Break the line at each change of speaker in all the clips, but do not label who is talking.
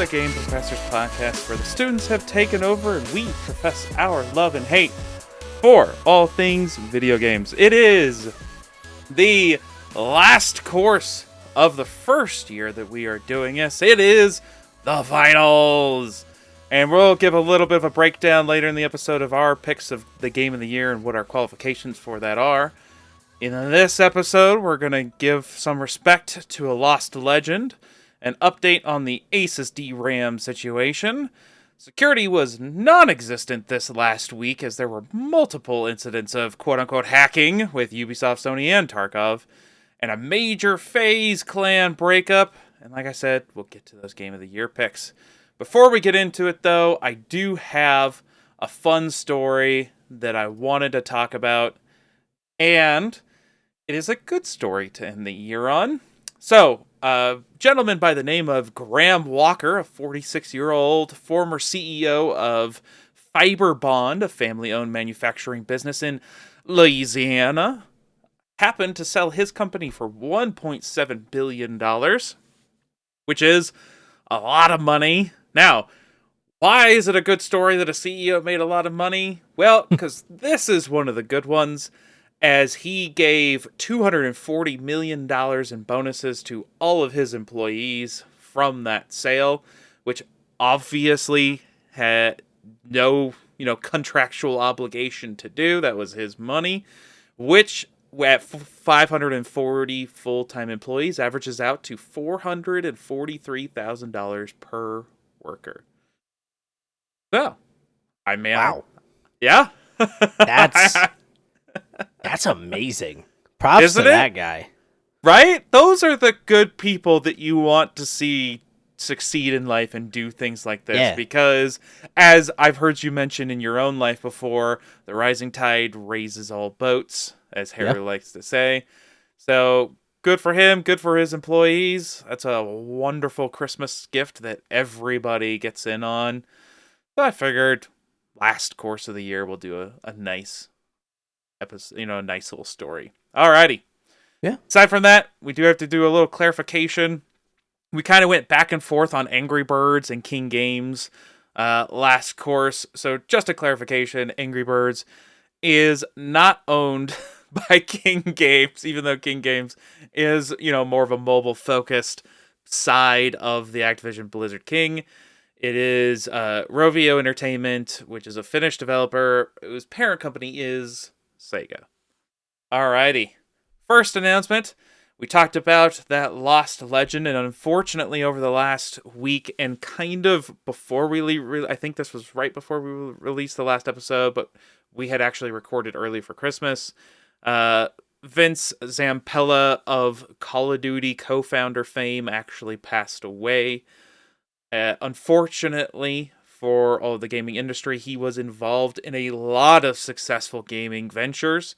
the Game Professors podcast, where the students have taken over and we profess our love and hate for all things video games. It is the last course of the first year that we are doing this. It is the finals. And we'll give a little bit of a breakdown later in the episode of our picks of the game of the year and what our qualifications for that are. In this episode, we're going to give some respect to a lost legend, an update on the Asus DRAM situation. Security was non-existent this last week as there were multiple incidents of quote-unquote hacking with Ubisoft, Sony, and Tarkov, and a major FaZe Clan breakup. And like I said, we'll get to those Game of the Year picks. Before we get into it, though, I do have a fun story that I wanted to talk about, and it is a good story to end the year on. So, a gentleman by the name of Graham Walker, a 46-year-old former CEO of Fiber Bond, a family-owned manufacturing business in Louisiana, happened to sell his company for $1.7 billion, which is a lot of money. Now, why is it a good story that a CEO made a lot of money? Well, because this is one of the good ones, as he gave $240 million in bonuses to all of his employees from that sale, which obviously had no, contractual obligation to do. That was his money, which at 540 full-time employees averages out to $443,000 per worker. So,
wow.
Yeah.
That's amazing. Props
Isn't
to
it?
that guy.
Right? Those are the good people that you want to see succeed in life and do things like this.
Yeah.
Because, as I've heard you mention in your own life before, the rising tide raises all boats, as Heru likes to say. So, good for him, good for his employees. That's a wonderful Christmas gift that everybody gets in on. So I figured last course of the year we'll do a nice episode, a nice little story. Alrighty.
Yeah.
Aside from that, we do have to do a little clarification. We kind of went back and forth on Angry Birds and King Games last course. So just a clarification, Angry Birds is not owned by King Games, even though King Games is, more of a mobile-focused side of the Activision Blizzard King. It is Rovio Entertainment, which is a Finnish developer whose parent company is Sega. Alrighty. First announcement. We talked about that lost legend, and unfortunately over the last week and kind of before we I think this was right before we released the last episode, but we had actually recorded early for Christmas. Vince Zampella of Call of Duty co-founder fame actually passed away. Unfortunately for all of the gaming industry, he was involved in a lot of successful gaming ventures,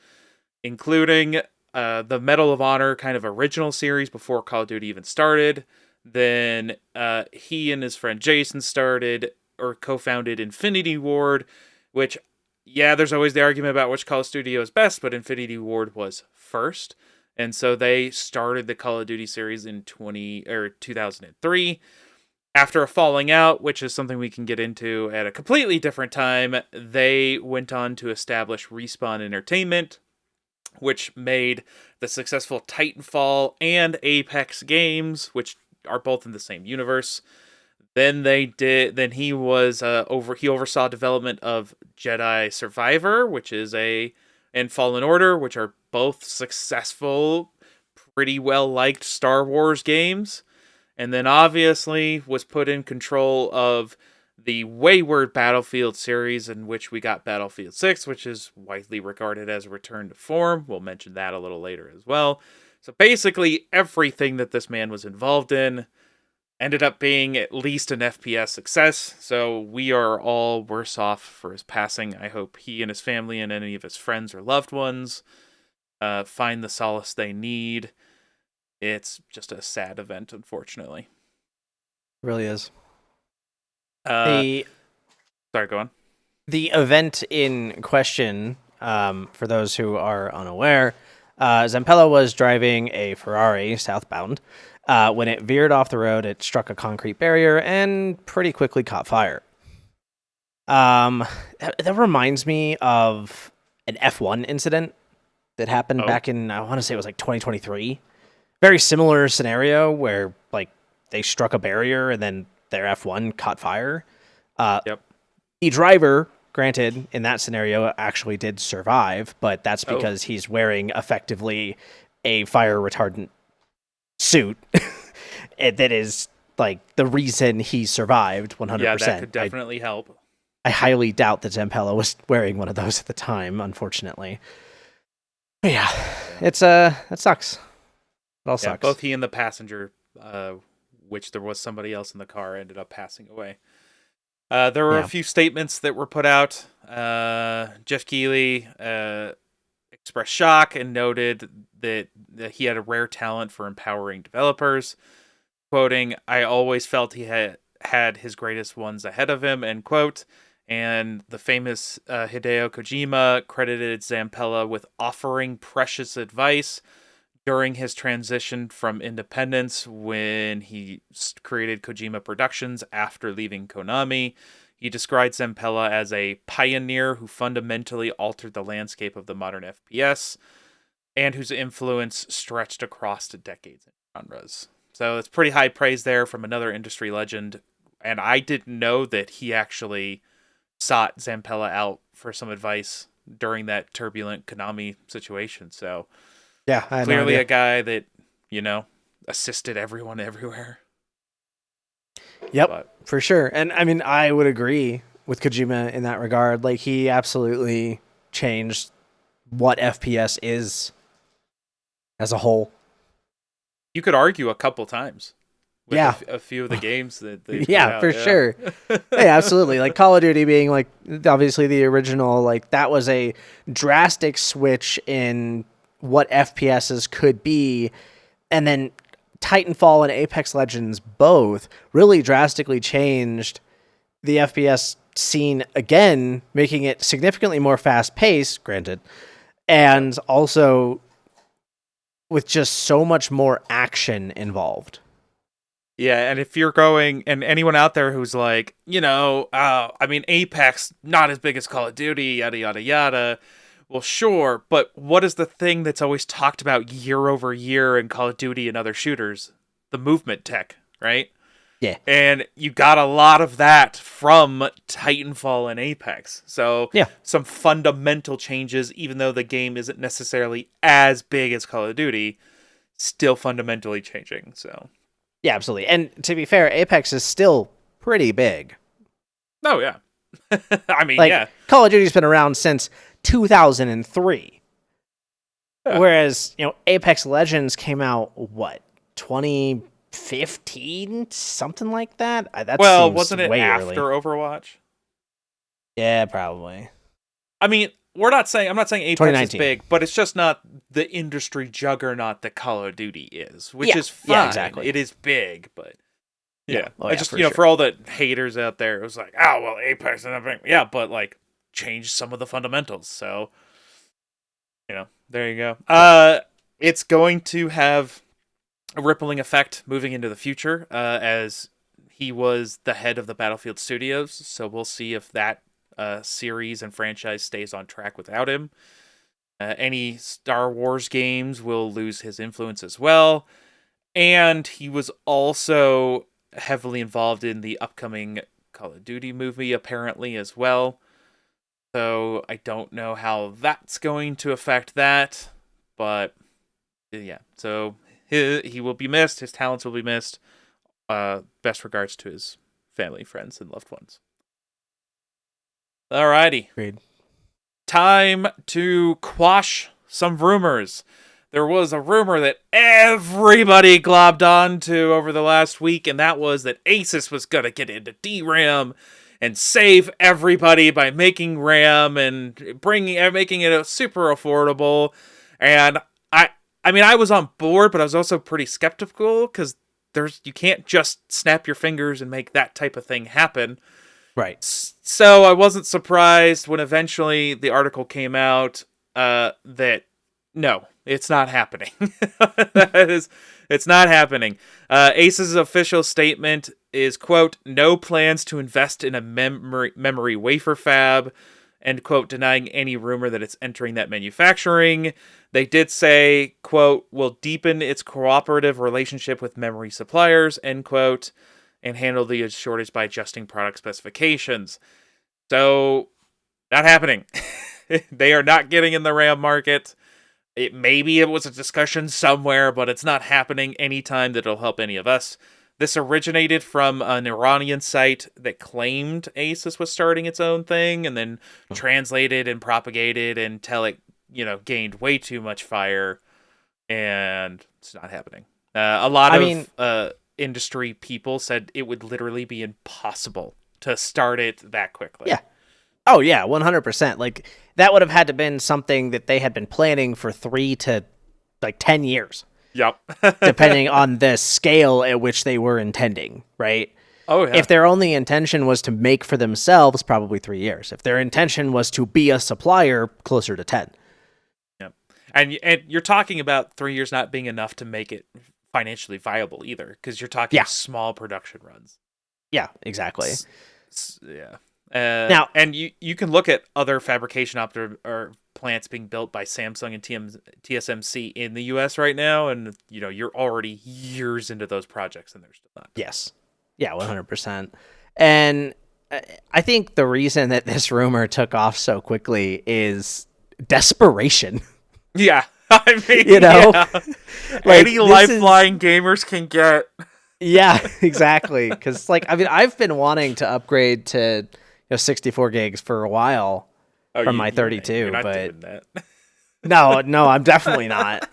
including the Medal of Honor kind of original series before Call of Duty even started. Then he and his friend Jason started or co-founded Infinity Ward, which, there's always the argument about which Call of Studio is best, but Infinity Ward was first. And so they started the Call of Duty series in 2003. After a falling out, which is something we can get into at a completely different time, they went on to establish Respawn Entertainment, which made the successful Titanfall and Apex games, which are both in the same universe. Then he oversaw development of Jedi Survivor, which is and Fallen Order, which are both successful, pretty well liked Star Wars games. And then obviously was put in control of the Wayward Battlefield series, in which we got Battlefield 6, which is widely regarded as a return to form. We'll mention that a little later as well. So basically everything that this man was involved in ended up being at least an FPS success. So we are all worse off for his passing. I hope he and his family and any of his friends or loved ones find the solace they need. It's just a sad event, unfortunately.
It really is.
Sorry, go on.
The event in question, for those who are unaware, Zampella was driving a Ferrari southbound When it veered off the road, it struck a concrete barrier and pretty quickly caught fire. That reminds me of an F1 incident that happened back in, I want to say it was like 2023. Very similar scenario where like they struck a barrier and then their F1 caught fire.
Yep.
The driver, granted, in that scenario actually did survive, but that's because he's wearing effectively a fire retardant suit that is like the reason he survived 100%.
Yeah, that could definitely help.
I highly doubt that Zampella was wearing one of those at the time, unfortunately. But yeah, it's that sucks. It all sucks.
Both he and the passenger, which there was somebody else in the car, ended up passing away. There were a few statements that were put out. Jeff Keighley expressed shock and noted that he had a rare talent for empowering developers. Quoting, "I always felt he had his greatest ones ahead of him," end quote. And the famous Hideo Kojima credited Zampella with offering precious advice during his transition from independence when he created Kojima Productions after leaving Konami. He described Zampella as a pioneer who fundamentally altered the landscape of the modern FPS and whose influence stretched across decades and genres. So it's pretty high praise there from another industry legend. And I didn't know that he actually sought Zampella out for some advice during that turbulent Konami situation. So
yeah, I had
clearly
no idea.
a guy that, assisted everyone everywhere.
Yep, for sure. And I mean, I would agree with Kojima in that regard. Like, he absolutely changed what FPS is as a whole.
You could argue a couple times with a few of the games that they put out.
Sure. Hey, absolutely. Like Call of Duty being like obviously the original, like that was a drastic switch in what FPSs could be. And then Titanfall and Apex Legends both really drastically changed the FPS scene again, making it significantly more fast-paced, granted, and also with just so much more action involved.
Yeah, and if you're going, and anyone out there who's like, Apex, not as big as Call of Duty, yada, yada, yada. Well, sure, but what is the thing that's always talked about year over year in Call of Duty and other shooters? The movement tech, right?
Yeah.
And you got a lot of that from Titanfall and Apex. So some fundamental changes, even though the game isn't necessarily as big as Call of Duty, still fundamentally changing. So
yeah, absolutely. And to be fair, Apex is still pretty big.
Oh, yeah. I mean,
Call of Duty's been around since 2003. Yeah. Whereas, Apex Legends came out, 2015? Something like that?
Wasn't it
way
after
early.
Overwatch?
Yeah, probably.
I mean, I'm not saying Apex is big, but it's just not the industry juggernaut that Call of Duty is, which is fine. Yeah, exactly. It is big, but for all the haters out there, it was like, oh, well, Apex and everything. Yeah, but like change some of the fundamentals. So, there you go. It's going to have a rippling effect moving into the future, as he was the head of the Battlefield Studios. So we'll see if that series and franchise stays on track without him. Any Star Wars games will lose his influence as well. And he was also heavily involved in the upcoming Call of Duty movie, apparently, as well. So I don't know how that's going to affect that. But, yeah. So he will be missed. His talents will be missed. Best regards to his family, friends, and loved ones. Alrighty.
Agreed.
Time to quash some rumors. There was a rumor that everybody globbed onto over the last week, and that was that Asus was going to get into DRAM and save everybody by making RAM and making it super affordable. And I was on board, but I was also pretty skeptical because you can't just snap your fingers and make that type of thing happen.
Right.
So I wasn't surprised when eventually the article came out that no, it's not happening. It's not happening. Ace's official statement is, quote, no plans to invest in a memory wafer fab, end quote, denying any rumor that it's entering that manufacturing. They did say, quote, will deepen its cooperative relationship with memory suppliers, end quote, and handle the shortage by adjusting product specifications. So, not happening. They are not getting in the RAM market. Maybe it was a discussion somewhere, but it's not happening anytime that it'll help any of us. This originated from an Iranian site that claimed Asus was starting its own thing, and then translated and propagated until it, gained way too much fire, and it's not happening. A lot of industry people said it would literally be impossible to start it that quickly.
Yeah. Oh yeah, 100%. Like that would have had to been something that they had been planning for 3 to 10 years.
Yep.
Depending on the scale at which they were intending, right?
Oh yeah.
If their only intention was to make for themselves, probably 3 years. If their intention was to be a supplier, closer to 10.
Yep. And you're talking about 3 years not being enough to make it financially viable either, because you're talking small production runs.
Yeah, exactly.
Yeah. Now, and you can look at other fabrication or plants being built by Samsung and TSMC in the U.S. right now, and you're already years into those projects, and they're still not.
Yes, yeah, 100%. And I think the reason that this rumor took off so quickly is desperation.
Yeah, I mean,
like,
any lifeline gamers can get.
Yeah, exactly. Because I've been wanting to upgrade to 64 gigs for a while from my 32,
you're not
but
doing that.
no, I'm definitely not.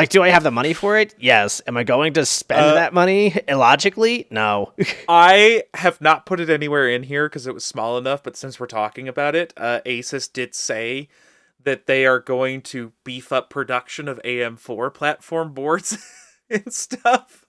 Do I have the money for it? Yes. Am I going to spend that money illogically? No.
I have not put it anywhere in here because it was small enough, but since we're talking about it, Asus did say that they are going to beef up production of AM4 platform boards and stuff.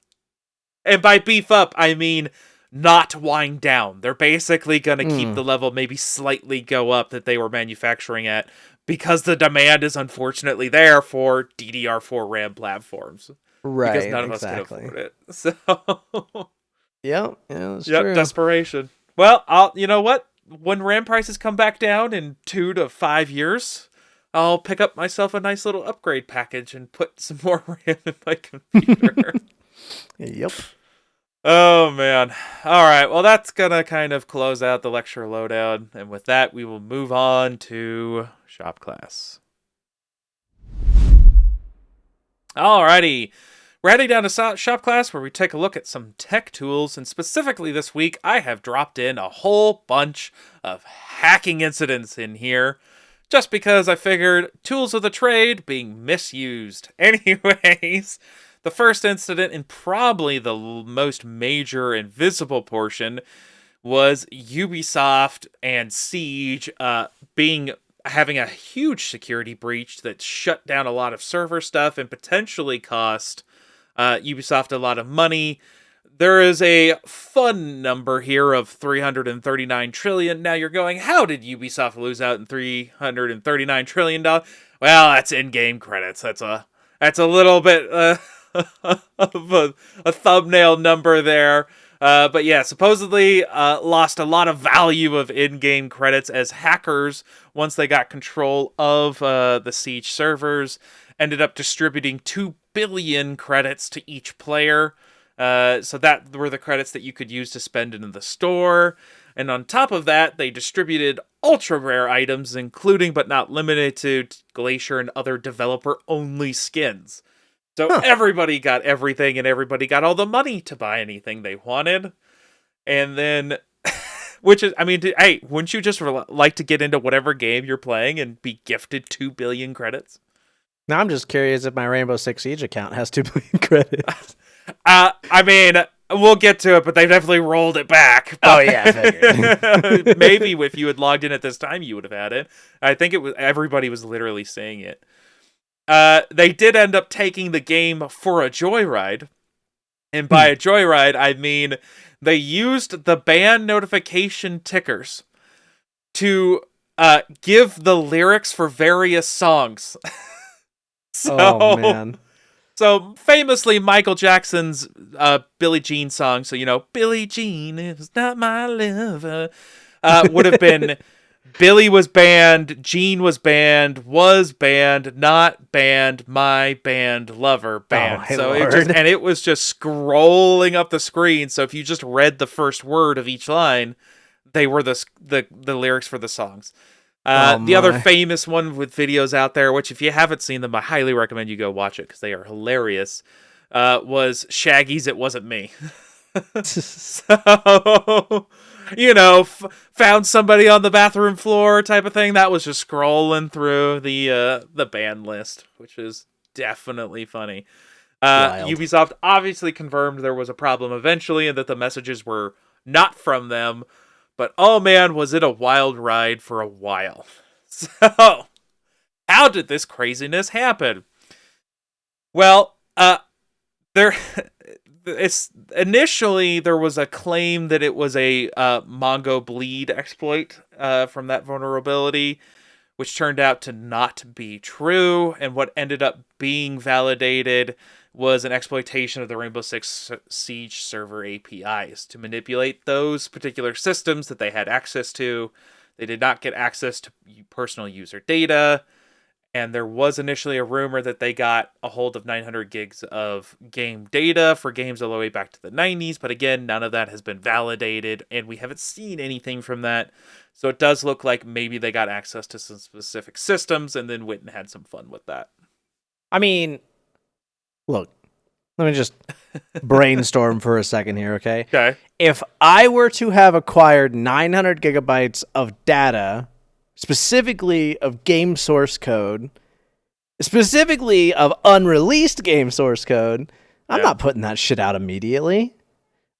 And by beef up, I mean not wind down. They're basically going to keep the level, maybe slightly go up that they were manufacturing at, because the demand is unfortunately there for DDR4 RAM platforms.
Right.
Because none of us can afford it. So
yeah, that's true.
Desperation. Well, you know what? When RAM prices come back down in 2 to 5 years, I'll pick up myself a nice little upgrade package and put some more RAM in my computer.
Yep.
Oh, man. All right. Well, that's going to kind of close out the lecture lowdown. And with that, we will move on to shop class. Alrighty. We're heading down to shop class where we take a look at some tech tools. And specifically this week, I have dropped in a whole bunch of hacking incidents in here, just because I figured tools of the trade being misused. Anyways, the first incident, and probably the most major and visible portion, was Ubisoft and Siege having a huge security breach that shut down a lot of server stuff and potentially cost Ubisoft a lot of money. There is a fun number here of 339 trillion. Now you're going, how did Ubisoft lose out in $339 trillion? Well, that's in-game credits. That's a little bit of a thumbnail number there. But yeah, supposedly lost a lot of value of in-game credits as hackers, once they got control of the Siege servers, ended up distributing 2 billion credits to each player. So that were the credits that you could use to spend in the store. And on top of that, they distributed ultra rare items, including but not limited to Glacier and other developer-only skins. So everybody got everything, and everybody got all the money to buy anything they wanted. And then, which is, I mean, hey, wouldn't you just like to get into whatever game you're playing and be gifted 2 billion credits?
Now I'm just curious if my Rainbow Six Siege account has 2 billion credits.
I mean, we'll get to it, but they definitely rolled it back.
Oh yeah, I figured.
Maybe if you had logged in at this time, you would have had it. I think everybody was literally saying it. They did end up taking the game for a joyride. And by a joyride, I mean they used the ban notification tickers to give the lyrics for various songs.
Oh
So,
man.
so famously, Michael Jackson's Billie Jean song, so you know, Billie Jean is not my lover, would have been Billy was banned, Jean was banned, not banned, my band, lover
Oh
banned.
my
So
lord.
it was just scrolling up the screen. So if you just read the first word of each line, they were the lyrics for the songs.
Oh
The other
my.
famous one with videos out there, which if you haven't seen them, I highly recommend you go watch it because they are hilarious, was Shaggy's It Wasn't Me. So, you know, found somebody on the bathroom floor type of thing. That was just scrolling through the band list, which is definitely funny.
Wild.
Ubisoft obviously confirmed there was a problem eventually and that the messages were not from them, but oh man, was it a wild ride for a while. So, how did this craziness happen? Well, there it's initially there was a claim that it was a Mongo bleed exploit from that vulnerability, which turned out to not be true. And what ended up being validated was an exploitation of the Rainbow Six Siege server APIs to manipulate those particular systems that they had access to. They did not get access to personal user data. And there was initially a rumor that they got a hold of 900 gigs of game data for games all the way back to the 90s. But again, none of that has been validated, and we haven't seen anything from that. So it does look like maybe they got access to some specific systems and then went and had some fun with that.
I mean, look, let me just brainstorm for a second here, okay?
Okay.
If I were to have acquired 900 gigabytes of data, specifically of game source code, specifically of unreleased game source code, I'm not putting that shit out immediately.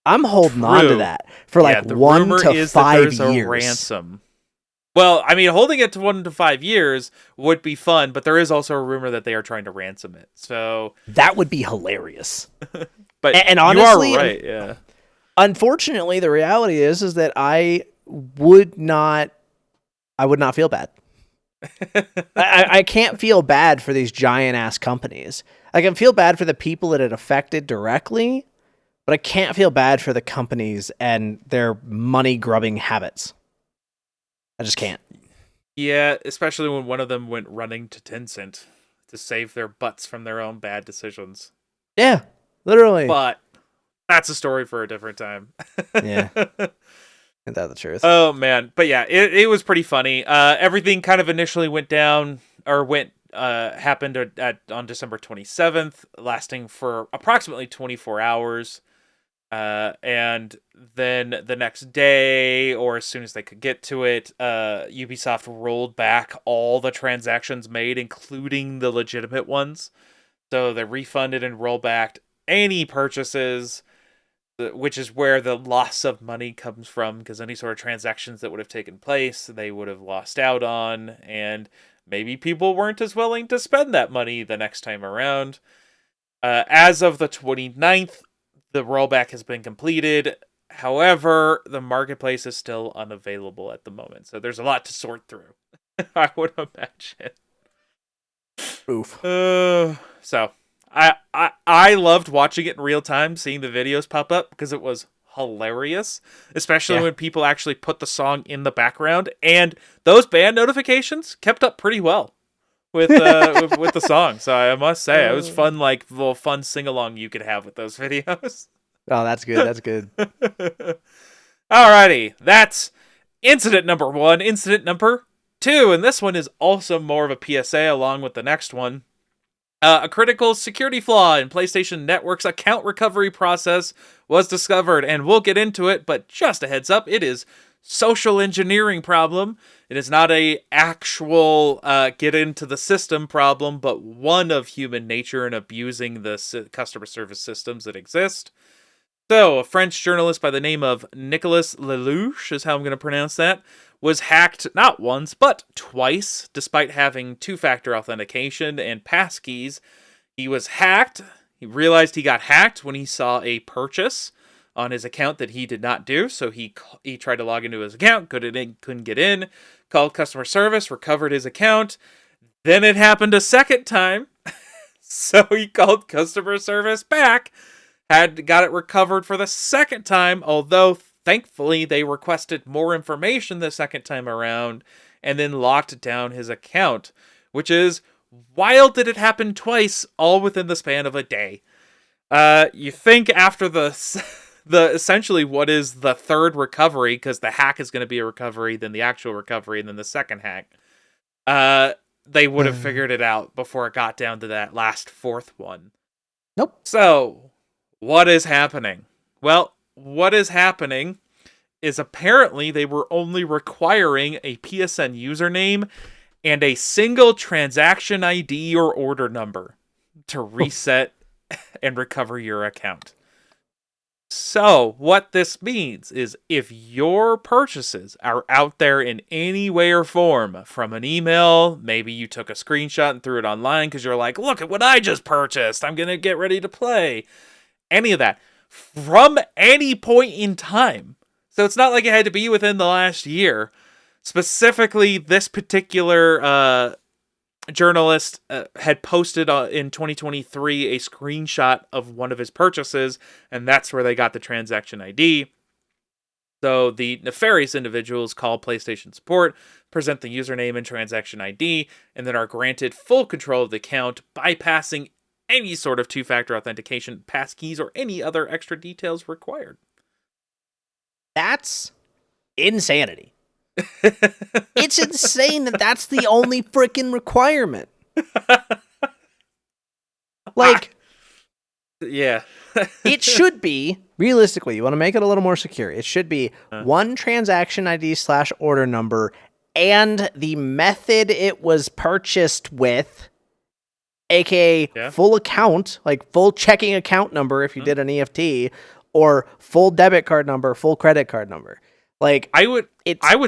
I'm holding on to that for like
the
1
rumor
to
is
5
that there's
years.
a ransom. Well, I mean, holding it to 1 to 5 years would be fun, but there is also a rumor that they are trying to ransom it. So
that would be hilarious.
but
and honestly,
you are right. Yeah.
Unfortunately, the reality is that I would not feel bad. I can't feel bad for these giant ass companies. I can feel bad for the people that it affected directly, but I can't feel bad for the companies and their money grubbing habits. I just can't.
Yeah, especially when one of them went running to Tencent to save their butts from their own bad decisions.
Yeah, literally.
But that's a story for a different time.
Yeah. Isn't that the truth?
Oh man, but yeah, it was pretty funny. Everything kind of initially happened on December 27th, lasting for approximately 24 hours. And then the next day, or as soon as they could get to it, Ubisoft rolled back all the transactions made, including the legitimate ones. So they refunded and rolled back any purchases, which is where the loss of money comes from, because any sort of transactions that would have taken place, they would have lost out on, and maybe people weren't as willing to spend that money the next time around. As of the 29th, the rollback has been completed. However, the marketplace is still unavailable at the moment, so there's a lot to sort through, I would imagine.
Oof.
So I loved watching it in real time, seeing the videos pop up, because it was hilarious, especially when people actually put the song in the background, and those band notifications kept up pretty well with with the song. So I must say, it was fun, like little fun sing along you could have with those videos.
Oh, that's good. That's good.
Alrighty, that's incident number 1. Incident number 2, and this one is also more of a PSA along with the next one. A critical security flaw in PlayStation Network's account recovery process was discovered, and we'll get into it, but just a heads up, it is social engineering problem. It is not a actual get into the system problem, but one of human nature and abusing the customer service systems that exist. So, a French journalist by the name of Nicolas Lelouch, is how I'm going to pronounce that, was hacked not once, but twice, despite having two-factor authentication and passkeys. He was hacked. He realized he got hacked when he saw a purchase on his account that he did not do, so he tried to log into his account, couldn't get in, called customer service, recovered his account. Then it happened a second time, So he called customer service back, got it recovered for the second time, although thankfully they requested more information the second time around and then locked down his account, which is wild that it happened twice, all within the span of a day. You think after the essentially what is the third recovery, because the hack is going to be a recovery, then the actual recovery, and then the second hack, they would have figured it out before it got down to that last fourth one.
Nope.
So, what is happening? Well, what is happening is apparently they were only requiring a PSN username and a single transaction ID or order number to reset and recover your account. So, what this means is if your purchases are out there in any way or form, from an email, maybe you took a screenshot and threw it online because you're like, look at what I just purchased, I'm going to get ready to play. Any of that, from any point in time. So it's not like it had to be within the last year. Specifically, this particular journalist had posted in 2023 a screenshot of one of his purchases, and that's where they got the transaction ID. So the nefarious individuals call PlayStation support, present the username and transaction ID, and then are granted full control of the account, bypassing any sort of two-factor authentication, passkeys, or any other extra details required.
That's insanity. It's insane that that's the only freaking requirement. Like,
yeah.
it should be, realistically, you want to make it a little more secure. It should be one transaction ID / order number and the method it was purchased with, aka full account, like full checking account number if you did an EFT, or full debit card number, full credit card number. Like,
I would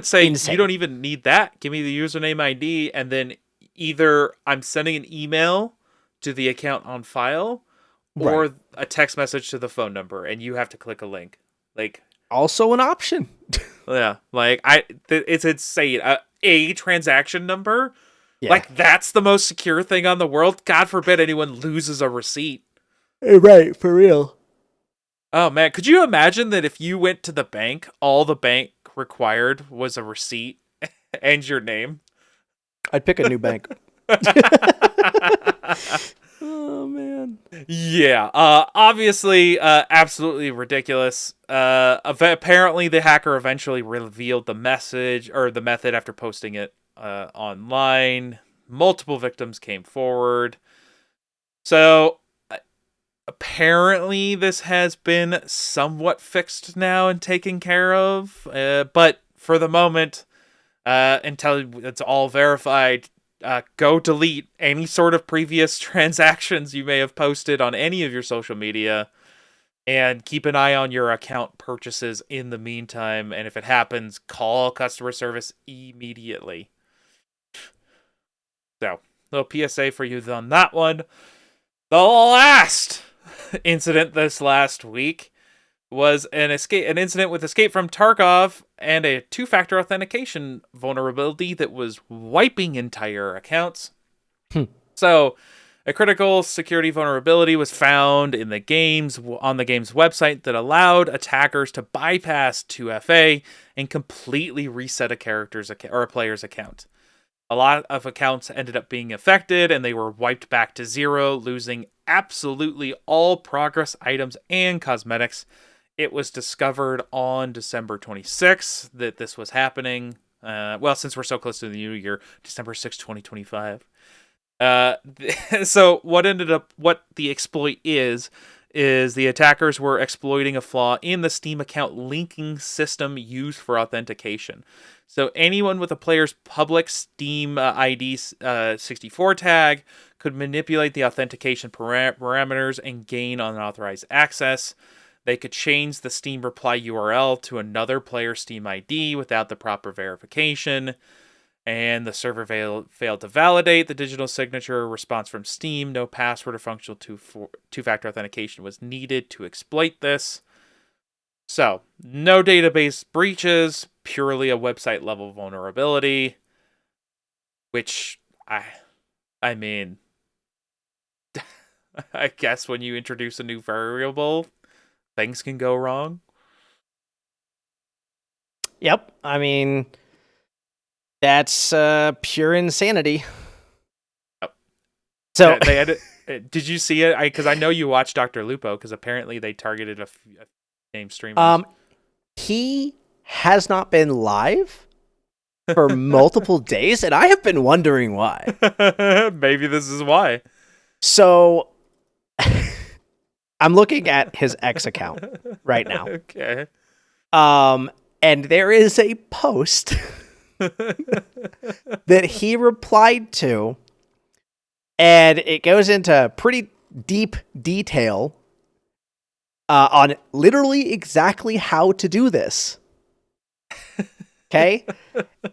say
insane.
You don't even need that. Give me the username ID, and then either I'm sending an email to the account on file, or a text message to the phone number, and you have to click a link. Like,
also an option.
Yeah, like it's insane. A transaction number, like that's the most secure thing on the world. God forbid anyone loses a receipt.
Right, for real.
Oh man, could you imagine that if you went to the bank, all the bank required was a receipt and your name?
I'd pick a new bank. Oh man.
Yeah. Obviously, absolutely ridiculous. Apparently, the hacker eventually revealed the message or the method after posting it online. Multiple victims came forward. So apparently, this has been somewhat fixed now and taken care of. But for the moment, until it's all verified, go delete any sort of previous transactions you may have posted on any of your social media, and keep an eye on your account purchases in the meantime. And if it happens, call customer service immediately. So, little PSA for you on that one. The last incident this last week was an incident with Escape from Tarkov and a two-factor authentication vulnerability that was wiping entire accounts. So, a critical security vulnerability was found on the game's website that allowed attackers to bypass 2FA and completely reset a character's or a player's account. A lot of accounts ended up being affected, and they were wiped back to zero, losing absolutely all progress items and cosmetics. It was discovered on December 26th that this was happening. Well, since we're so close to the new year, December 6th, 2025. So what the exploit is the attackers were exploiting a flaw in the Steam account linking system used for authentication. So anyone with a player's public Steam ID 64 tag could manipulate the authentication parameters and gain unauthorized access. They could change the Steam reply URL to another player's Steam ID without the proper verification. And the server failed to validate the digital signature response from Steam. No password or functional two-factor authentication was needed to exploit this. So, no database breaches, purely a website-level vulnerability. Which, I mean, I guess when you introduce a new variable, things can go wrong.
Yep. I mean, that's pure insanity.
Yep.
So
they had it. Did you see it? Because I know you watched Dr. Lupo, because apparently they targeted a few name streamers.
He has not been live for multiple days, and I have been wondering why.
Maybe this is why.
So I'm looking at his X account right now.
Okay.
And there is a post that he replied to, and it goes into pretty deep detail on literally exactly how to do this. Okay?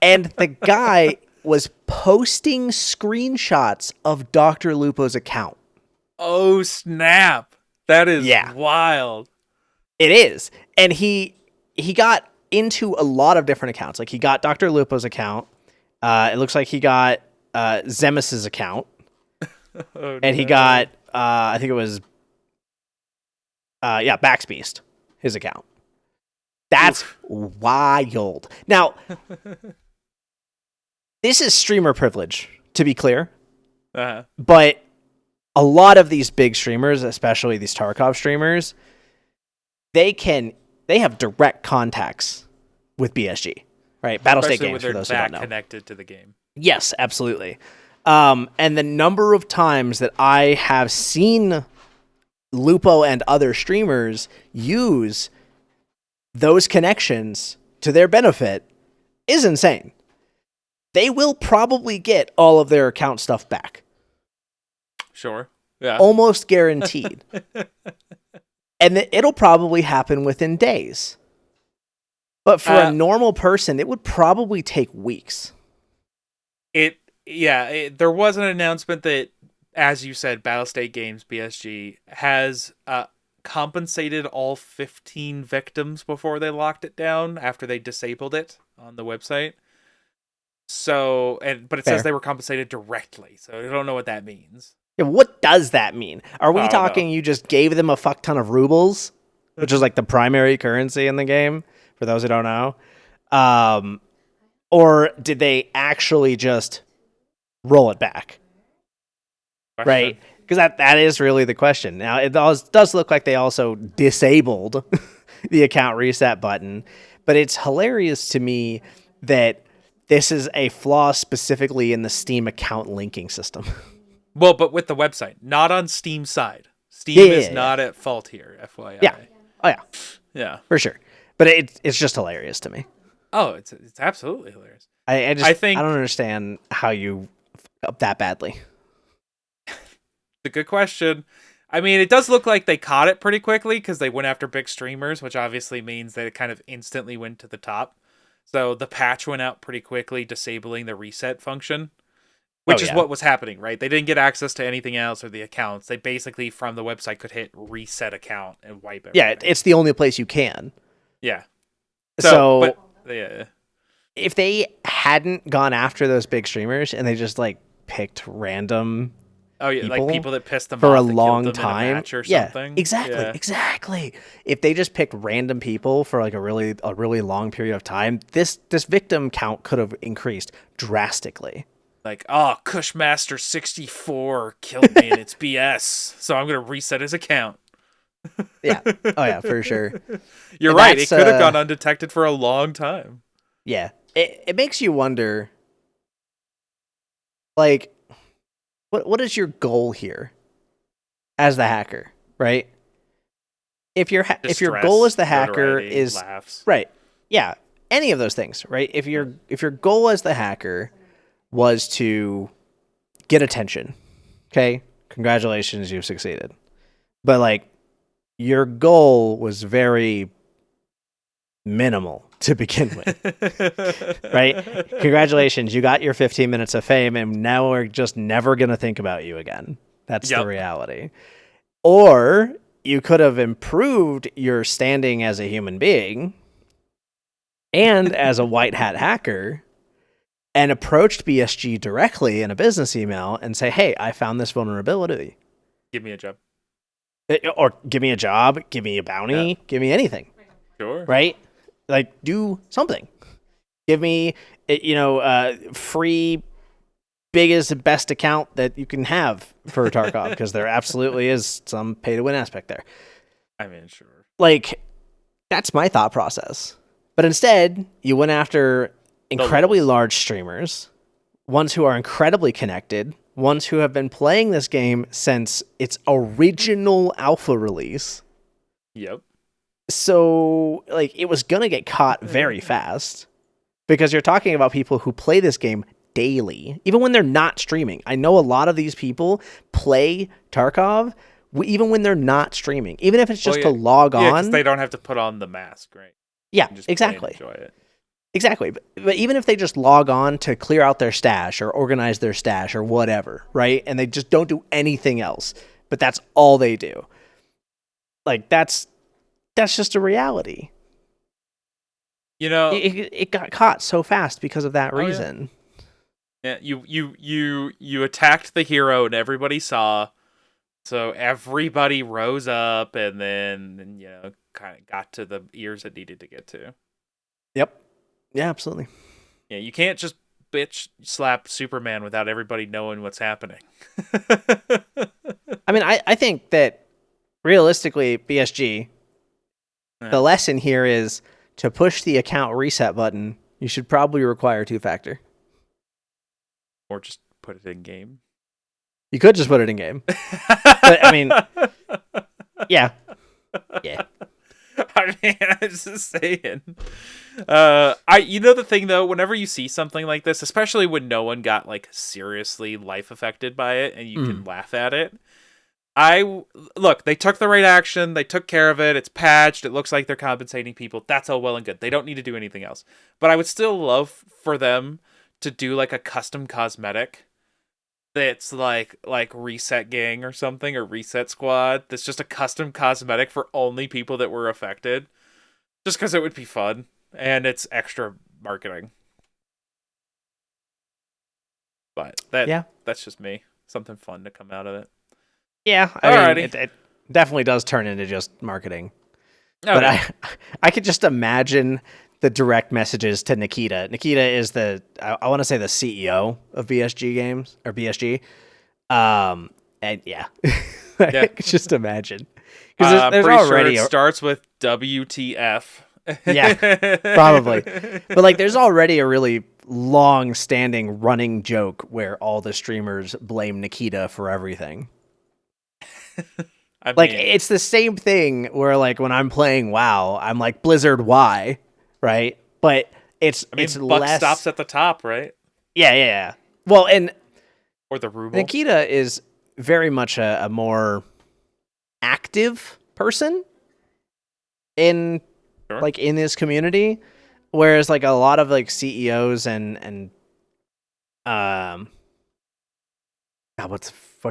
And the guy was posting screenshots of Dr. Lupo's account.
Oh, snap. That is wild.
It is. And he got into a lot of different accounts. Like, he got Dr. Lupo's account. It looks like he got Zemus's account. And he got, I think it was, Baxbeast, his account. That's wild. Now, this is streamer privilege, to be clear. But a lot of these big streamers, especially these Tarkov streamers, they have direct contacts with BSG, right? Battlestate Games, for those who don't know.
Connected to the game.
Yes, absolutely. And the number of times that I have seen Lupo and other streamers use those connections to their benefit is insane. They will probably get all of their account stuff back.
Sure. Yeah.
Almost guaranteed. And it'll probably happen within days. But for a normal person, it would probably take weeks.
There was an announcement that, as you said, Battlestate Games, BSG, has compensated all 15 victims before they locked it down after they disabled it on the website. So, but it says they were compensated directly, so I don't know what that means.
Yeah, what does that mean? Are we talking you just gave them a fuck ton of rubles, which is like the primary currency in the game, for those who don't know? Or did they actually just roll it back?
Question.
Right? Because that is really the question. Now, it does look like they also disabled the account reset button, but it's hilarious to me that this is a flaw specifically in the Steam account linking system.
Well, but with the website, not on Steam's side. Steam is not at fault here, FYI.
Yeah. Oh, yeah.
Yeah.
For sure. But it's just hilarious to me.
Oh, it's absolutely hilarious.
I don't understand how you up that badly.
It's a good question. I mean, it does look like they caught it pretty quickly because they went after big streamers, which obviously means that it kind of instantly went to the top. So the patch went out pretty quickly, disabling the reset function, which is what was happening, right? They didn't get access to anything else or the accounts. They basically, from the website, could hit reset account and wipe everything.
Yeah, it's the only place you can.
Yeah.
But if they hadn't gone after those big streamers and they just like picked random
people that pissed them
for
off
a long time
or something.
Exactly. If they just picked random people for like a really long period of time, this victim count could have increased drastically.
Like, Cushmaster 64 killed me and it's BS, so I'm gonna reset his account.
Yeah. Oh yeah, for sure.
You're right. It could have gone undetected for a long time.
Yeah. It makes you wonder, like, what is your goal here as the hacker, right? If your goal as the hacker is
laughs.
Right. Yeah. Any of those things, right? If your goal as the hacker was to get attention, okay? Congratulations, you've succeeded. But like, your goal was very minimal to begin with, right? Congratulations, you got your 15 minutes of fame, and now we're just never going to think about you again. That's the reality. Or you could have improved your standing as a human being and as a white hat hacker and approached BSG directly in a business email and say, hey, I found this vulnerability.
Give me a job.
Or give me a job, give me a bounty, give me anything.
Sure.
Right? Like, do something. Give me, free biggest and best account that you can have for Tarkov, because there absolutely is some pay to win aspect there.
I mean, sure.
Like, that's my thought process. But instead, you went after incredibly large streamers, ones who are incredibly connected, ones who have been playing this game since its original alpha release.
Yep.
So, like, it was going to get caught very fast, because you're talking about people who play this game daily, even when they're not streaming. I know a lot of these people play Tarkov even when they're not streaming, even if it's just to log on.
Because they don't have to put on the mask, right?
Yeah, exactly.
Enjoy it.
Exactly. But even if they just log on to clear out their stash or organize their stash or whatever, right? And they just don't do anything else, but that's all they do. Like, that's just a reality.
You know,
it got caught so fast because of that reason.
Yeah, you attacked the hero and everybody saw, so everybody rose up and then kind of got to the ears it needed to get to.
Yep. Yeah, absolutely.
Yeah, you can't just bitch slap Superman without everybody knowing what's happening.
I mean, I think that realistically, BSG, the lesson here is to push the account reset button, you should probably require 2-factor.
Or just put it in game.
You could just put it in game. But, I mean, yeah. Yeah.
I mean, I was just saying. The thing, though, whenever you see something like this, especially when no one got, like, seriously life affected by it and you can laugh at it, look, they took the right action. They took care of it. It's patched. It looks like they're compensating people. That's all well and good. They don't need to do anything else. But I would still love for them to do like a custom cosmetic that's like Reset Gang or something, or Reset Squad. That's just a custom cosmetic for only people that were affected. Just because it would be fun. And it's extra marketing. But that's just me. Something fun to come out of it.
Yeah, I mean, it definitely does turn into just marketing. Okay. But I could just imagine the direct messages to Nikita. Nikita is I want to say the CEO of BSG Games, or BSG. And yeah. I could just imagine. Because there's already
sure it starts with WTF.
Yeah, probably. But like, there's already a really long-standing running joke where all the streamers blame Nikita for everything. It's the same thing where, like, when I'm playing WoW, I'm like, Blizzard, why? Right? But it's
Buck
less...
stops at the top, right?
Yeah. Well,
or the ruble.
Nikita is very much a more active person in this community, whereas like a lot of like CEOs and what's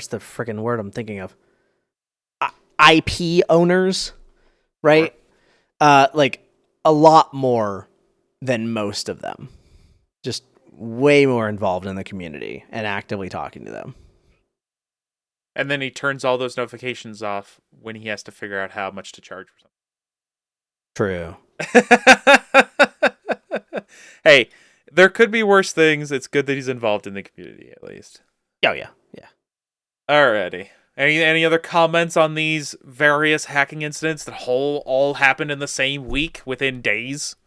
the freaking word I'm thinking of? IP owners, right? Like a lot more than most of them. Just way more involved in the community and actively talking to them.
And then he turns all those notifications off when he has to figure out how much to charge for something.
True.
Hey, there could be worse things. It's good that he's involved in the community, at least.
Oh, yeah.
Alrighty. Any other comments on these various hacking incidents that all happened in the same week within days?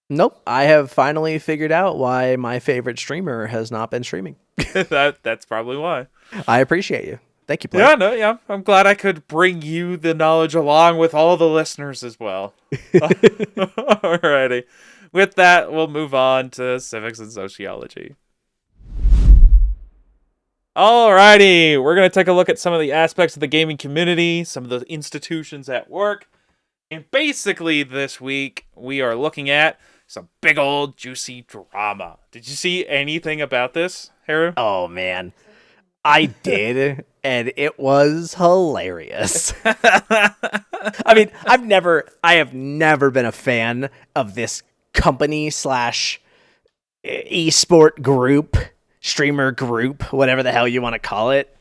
Nope. I have finally figured out why my favorite streamer has not been streaming.
That's probably why.
I appreciate you. Thank you, Blake.
Yeah. I'm glad I could bring you the knowledge along with all the listeners as well. Alrighty. With that, we'll move on to civics and sociology. Alrighty, we're going to take a look at some of the aspects of the gaming community, some of the institutions at work, and basically this week we are looking at some big old juicy drama. Did you see anything about this, Heru?
Oh, man. I did, and it was hilarious. I mean, I have never been a fan of this company / esport group, streamer group, whatever the hell you want to call it.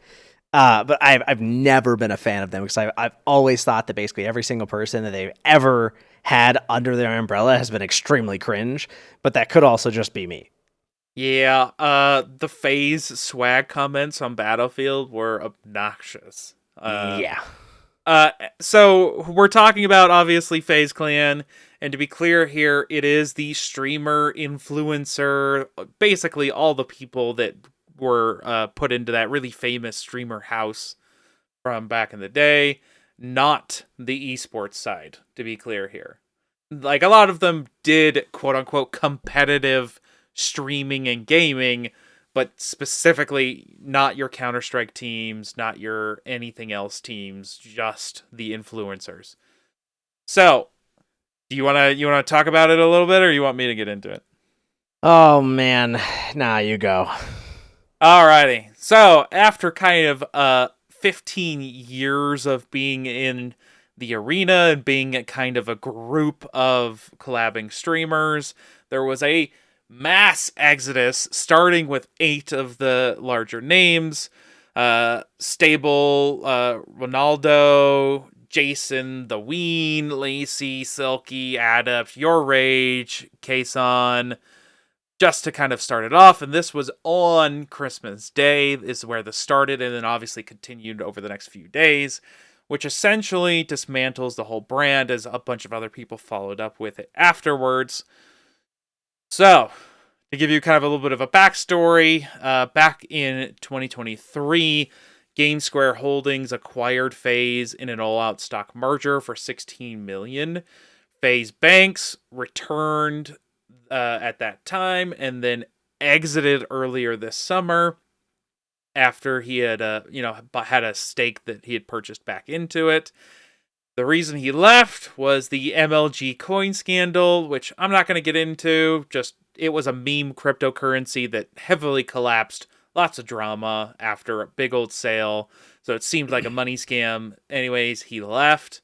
But I've never been a fan of them because I've always thought that basically every single person that they've ever had under their umbrella has been extremely cringe. But that could also just be me.
Yeah, the FaZe swag comments on Battlefield were obnoxious.
Yeah.
So we're talking about obviously FaZe Clan, and to be clear here, it is the streamer, influencer, basically all the people that were put into that really famous streamer house from back in the day, not the esports side, to be clear here. Like, a lot of them did quote unquote competitive streaming and gaming, but specifically not your Counter-Strike teams, not your anything else teams, just the influencers. So, do you wanna talk about it a little bit, or you want me to get into it?
Oh man, nah, you go.
Alrighty. So, after kind of 15 years of being in the arena and being a kind of a group of collabing streamers, there was a mass exodus starting with 8 of the larger names. Stable, Ronaldo, Jason, The Ween, Lacey, Silky, Adept, Your Rage, Kason, just to kind of start it off. And this was on Christmas Day, is where this started, and then obviously continued over the next few days, which essentially dismantles the whole brand as a bunch of other people followed up with it afterwards. So, to give you kind of a little bit of a backstory, back in 2023, GameSquare Holdings acquired FaZe in an all-out stock merger for $16 million. FaZe Banks returned at that time, and then exited earlier this summer after he had had a stake that he had purchased back into it. The reason he left was the MLG coin scandal, which I'm not going to get into. Just, it was a meme cryptocurrency that heavily collapsed. Lots of drama after a big old sale. So it seemed like a money scam. Anyways, he left.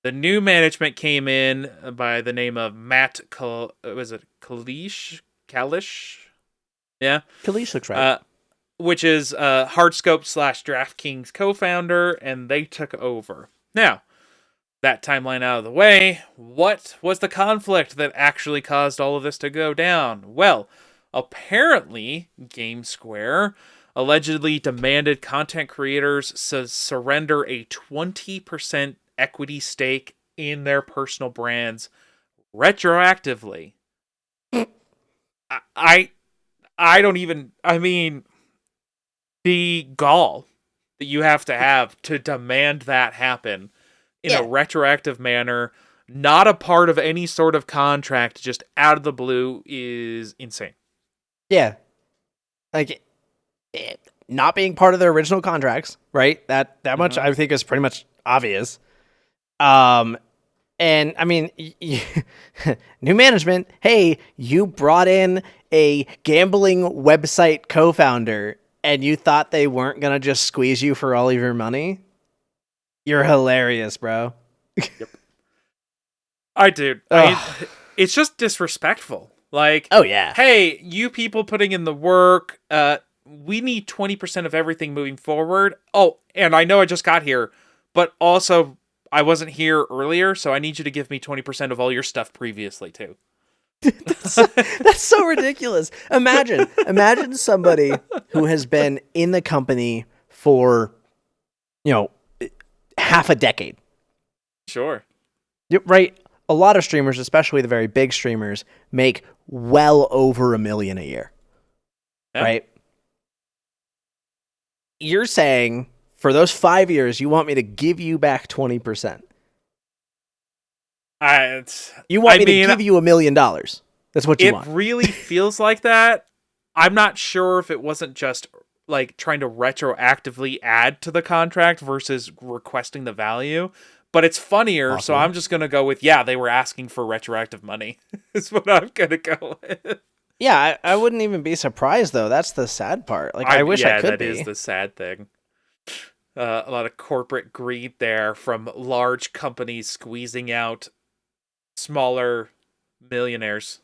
The new management came in by the name of was it Kalish? Kalish? Yeah.
Kalish looks right.
Which is Hardscope / DraftKings co-founder, and they took over. Now, that timeline out of the way, what was the conflict that actually caused all of this to go down? Well, apparently, GameSquare allegedly demanded content creators surrender a 20% equity stake in their personal brands retroactively. I don't even, I mean, the gall that you have to demand that happen in a retroactive manner, not a part of any sort of contract, just out of the blue, is insane.
Yeah. Like, not being part of their original contracts, right? That much I think is pretty much obvious. And I mean, new management. Hey, you brought in a gambling website co-founder, and you thought they weren't gonna just squeeze you for all of your money? You're hilarious, bro.
Yep. It's just disrespectful. Like,
oh yeah,
hey, you people putting in the work, we need 20% of everything moving forward. Oh, and I know I just got here, but also I wasn't here earlier, so I need you to give me 20% of all your stuff previously too.
that's so ridiculous. Imagine somebody who has been in the company for, half a decade.
Sure.
Right. A lot of streamers, especially the very big streamers, make well over $1 million a year. Yeah. Right. You're saying for those 5 years, you want me to give you back 20%. You want me to give you $1 million. That's what you want.
It really feels like that. I'm not sure if it wasn't just like trying to retroactively add to the contract versus requesting the value, but it's funnier. Awesome. So I'm just going to go with, they were asking for retroactive money. Is what I'm going to go with.
Yeah, I wouldn't even be surprised though. That's the sad part. Like, I wish I could be.
Yeah, that is the sad thing. A lot of corporate greed there from large companies squeezing out smaller millionaires.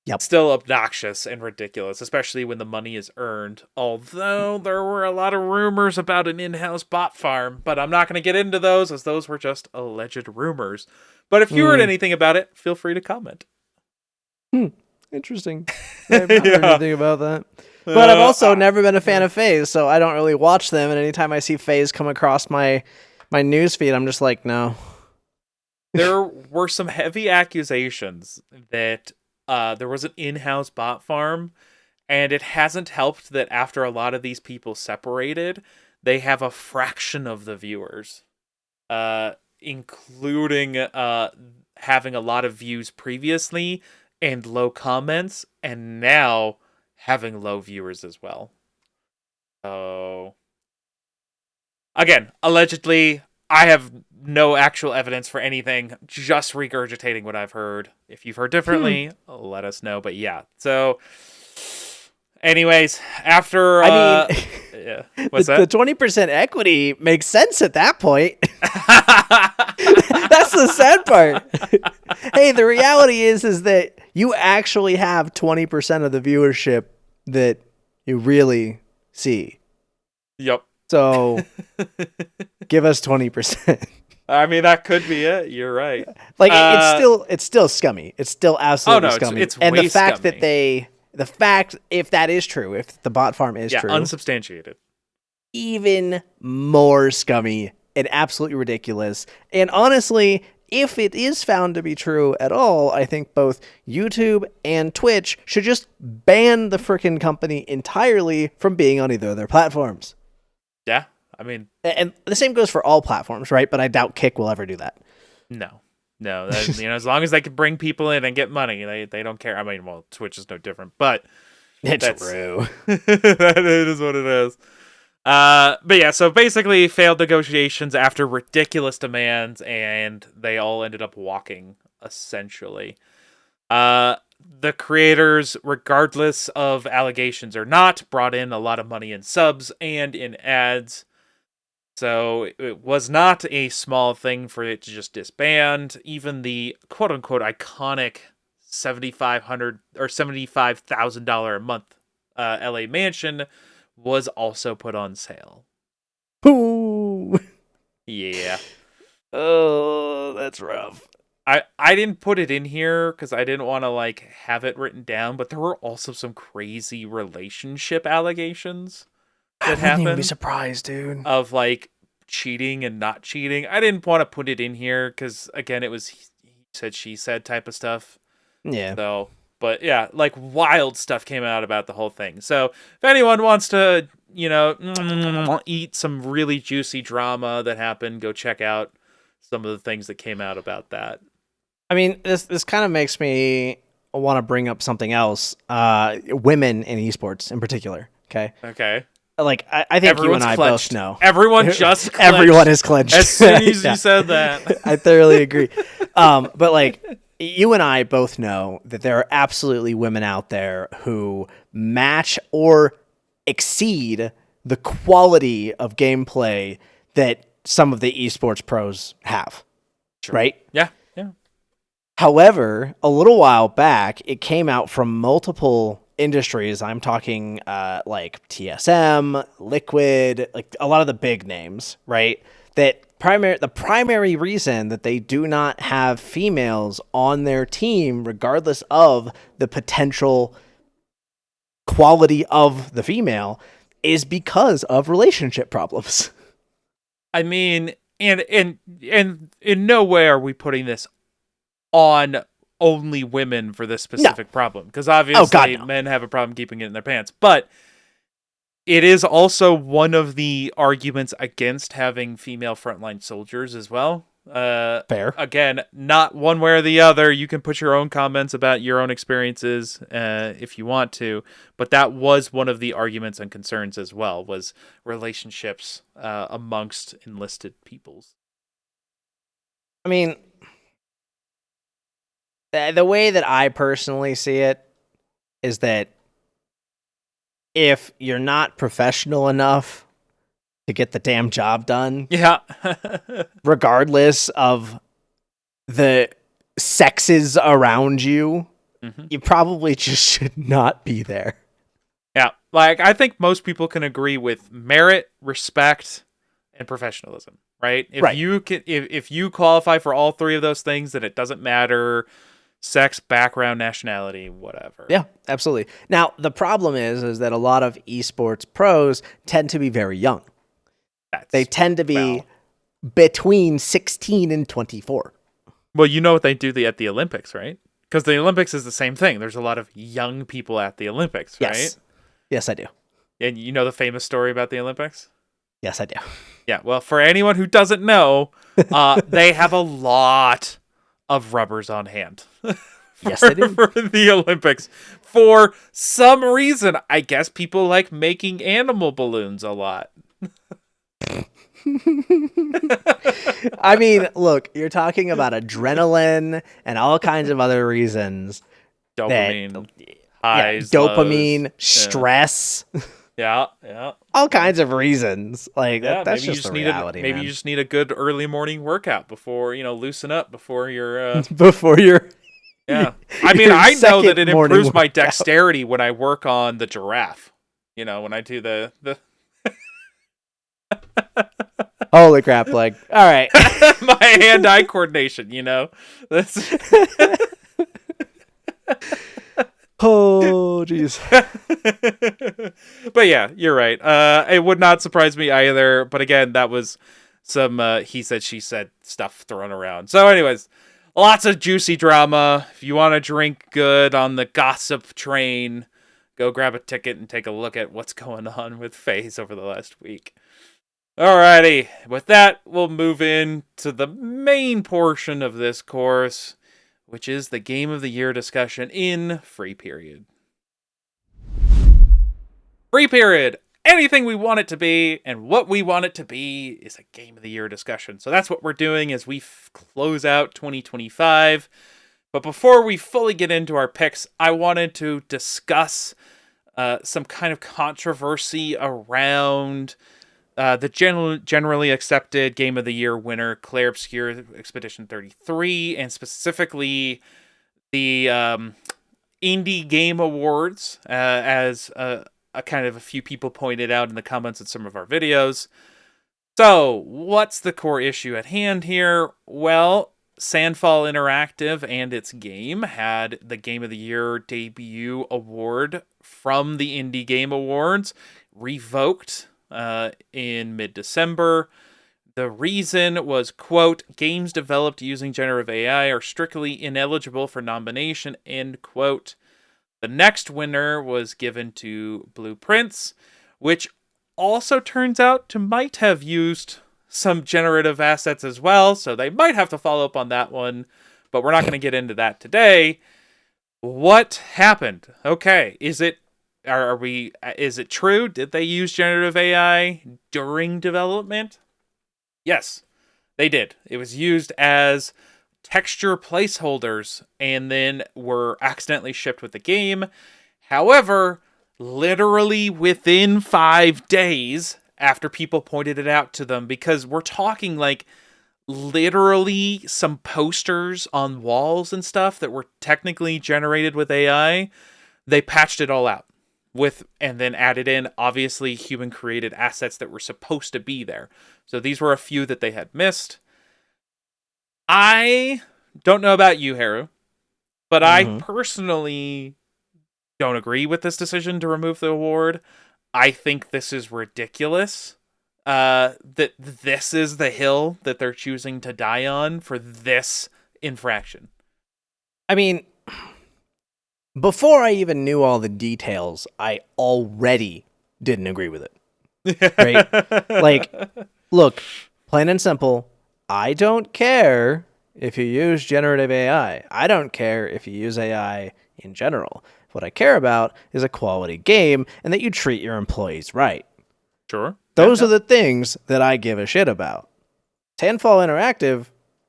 Yep.
Still obnoxious and ridiculous, especially when the money is earned. Although there were a lot of rumors about an in-house bot farm, but I'm not going to get into those as those were just alleged rumors. But if you heard anything about it, feel free to comment.
Interesting. I've not heard anything about that. But I've also never been a fan of FaZe, so I don't really watch them. And anytime I see FaZe come across my news feed, I'm just like, no.
There were some heavy accusations that there was an in-house bot farm, and it hasn't helped that after a lot of these people separated, they have a fraction of the viewers, including having a lot of views previously and low comments, and now having low viewers as well. So, again, allegedly, I have no actual evidence for anything, just regurgitating what I've heard. If you've heard differently, let us know. But yeah, so anyways, after
I mean,
yeah. What's that?
The 20% equity makes sense at that point. That's the sad part. Hey, the reality is that you actually have 20% of the viewership that you really see.
Yep.
So give us 20%.
I mean, that could be it. You're right.
Like it's still scummy. It's still absolutely scummy.
It's
and
way
the fact
scummy.
if that is true, if the bot farm is true,
unsubstantiated,
even more scummy and absolutely ridiculous. And honestly, if it is found to be true at all, I think both YouTube and Twitch should just ban the frickin' company entirely from being on either of their platforms.
Yeah, I mean,
and the same goes for all platforms, right? But I doubt Kick will ever do that.
No, as long as they can bring people in and get money, they don't care. I mean, well, Twitch is no different, but
it's true.
That is what it is. But yeah, so basically failed negotiations after ridiculous demands, and they all ended up walking, essentially. The creators, regardless of allegations or not, brought in a lot of money in subs and in ads. So it was not a small thing for it to just disband. Even the quote-unquote iconic $7,500 or $75,000 a month LA mansion was also put on sale.
Ooh.
Yeah.
Oh, that's rough.
I didn't put it in here because I didn't want to have it written down, but there were also some crazy relationship allegations that happened. I wouldn't even
be surprised, dude.
Of cheating and not cheating. I didn't want to put it in here because again, it was he said she said type of stuff.
Yeah.
So, but yeah, wild stuff came out about the whole thing. So if anyone wants to, eat some really juicy drama that happened, go check out some of the things that came out about that.
I mean, this kind of makes me want to bring up something else. Women in esports in particular. Okay. I think you and I both know.
Everyone just clenched.
Everyone is clenched.
As soon as you said that.
I thoroughly agree. But you and I both know that there are absolutely women out there who match or exceed the quality of gameplay that some of the esports pros have. Sure. Right?
Yeah.
However, a little while back, it came out from multiple industries. I'm talking TSM, Liquid, a lot of the big names, right? That the primary reason that they do not have females on their team, regardless of the potential quality of the female, is because of relationship problems.
I mean, and in no way are we putting this on only women for this specific problem, because obviously men have a problem keeping it in their pants, but it is also one of the arguments against having female frontline soldiers as well.
Fair.
Again, not one way or the other. You can put your own comments about your own experiences if you want to, but that was one of the arguments and concerns as well, was relationships amongst enlisted peoples.
I mean, the way that I personally see it is that if you're not professional enough to get the damn job done, regardless of the sexes around you, you probably just should not be there.
Yeah, like I think most people can agree with merit, respect, and professionalism, right? If you can, if you qualify for all three of those things, then it doesn't matter sex, background, nationality, whatever.
Yeah, absolutely. Now, the problem is that a lot of esports pros tend to be very young. They tend to be between 16 and 24.
Well, you know what they do at the Olympics, right? Because the Olympics is the same thing. There's a lot of young people at the Olympics, right?
Yes, I do.
And you know the famous story about the Olympics?
Yes, I do.
Yeah, well, for anyone who doesn't know, they have a lot of rubbers on hand.
Yes, they do.
For the Olympics. For some reason, I guess people like making animal balloons a lot.
I mean, look, you're talking about adrenaline and all kinds of other reasons.
Dopamine, highs,
dopamine,
lows.
Stress.
Yeah.
All kinds of reasons. Like that's just the reality.
Maybe
man.
you just need a good early morning workout before, loosen up before you're
before you're
Yeah. I mean, I know that it improves my
workout.
dexterity when I work on the giraffe. When I do the
Holy crap, like, all right.
my hand-eye coordination, That's
Oh, jeez.
But yeah, you're right. It would not surprise me either. But again, that was some he said, she said stuff thrown around. So anyways, lots of juicy drama. If you want to drink good on the gossip train, go grab a ticket and take a look at what's going on with FaZe over the last week. Alrighty, with that, we'll move in to the main portion of this course, which is the Game of the Year discussion in Free Period. Free Period! Anything we want it to be, and what we want it to be is a Game of the Year discussion. So that's what we're doing as we close out 2025. But before we fully get into our picks, I wanted to discuss some kind of controversy around the generally accepted Game of the Year winner, Clair Obscur Expedition 33, and specifically the Indie Game Awards, as a kind of a few people pointed out in the comments of some of our videos. So, what's the core issue at hand here? Well, Sandfall Interactive and its game had the Game of the Year debut award from the Indie Game Awards revoked in mid-December. The reason was, quote, games developed using generative AI are strictly ineligible for nomination, end quote. The next winner was given to Blueprints, which also turns out to might have used some generative assets as well, so they might have to follow up on that one, but we're not going to get into that today. What happened? Okay, is it true? Did they use generative AI during development? Yes, they did. It was used as texture placeholders and then were accidentally shipped with the game. However, literally within 5 days after people pointed it out to them, because we're talking like literally some posters on walls and stuff that were technically generated with AI, they patched it all out. And then added in, obviously, human-created assets that were supposed to be there. So these were a few that they had missed. I don't know about you, Heru, but I personally don't agree with this decision to remove the award. I think this is ridiculous. That this is the hill that they're choosing to die on for this infraction.
I mean, before I even knew all the details, I already didn't agree with it. Right? Like, look, plain and simple, I don't care if you use generative AI. I don't care if you use AI in general. What I care about is a quality game and that you treat your employees right.
Sure.
Those are the things that I give a shit about. Sandfall Interactive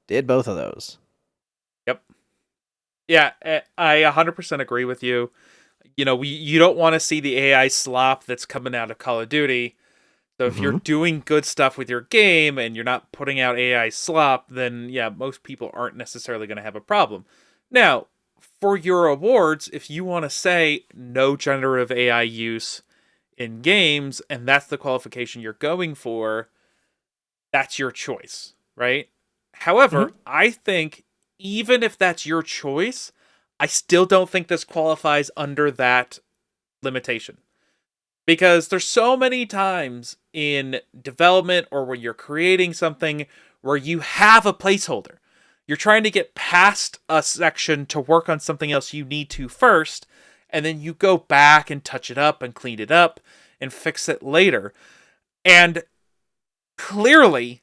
did both of those.
Yep. Yeah, I 100% agree with you. You don't want to see the AI slop that's coming out of Call of Duty. So if you're doing good stuff with your game and you're not putting out AI slop, then yeah, most people aren't necessarily going to have a problem. Now, for your awards, if you want to say no generative AI use in games, and that's the qualification you're going for, that's your choice, right? However, I think even if that's your choice, I still don't think this qualifies under that limitation. Because there's so many times in development or when you're creating something where you have a placeholder. You're trying to get past a section to work on something else you need to first, and then you go back and touch it up and clean it up and fix it later. And clearly,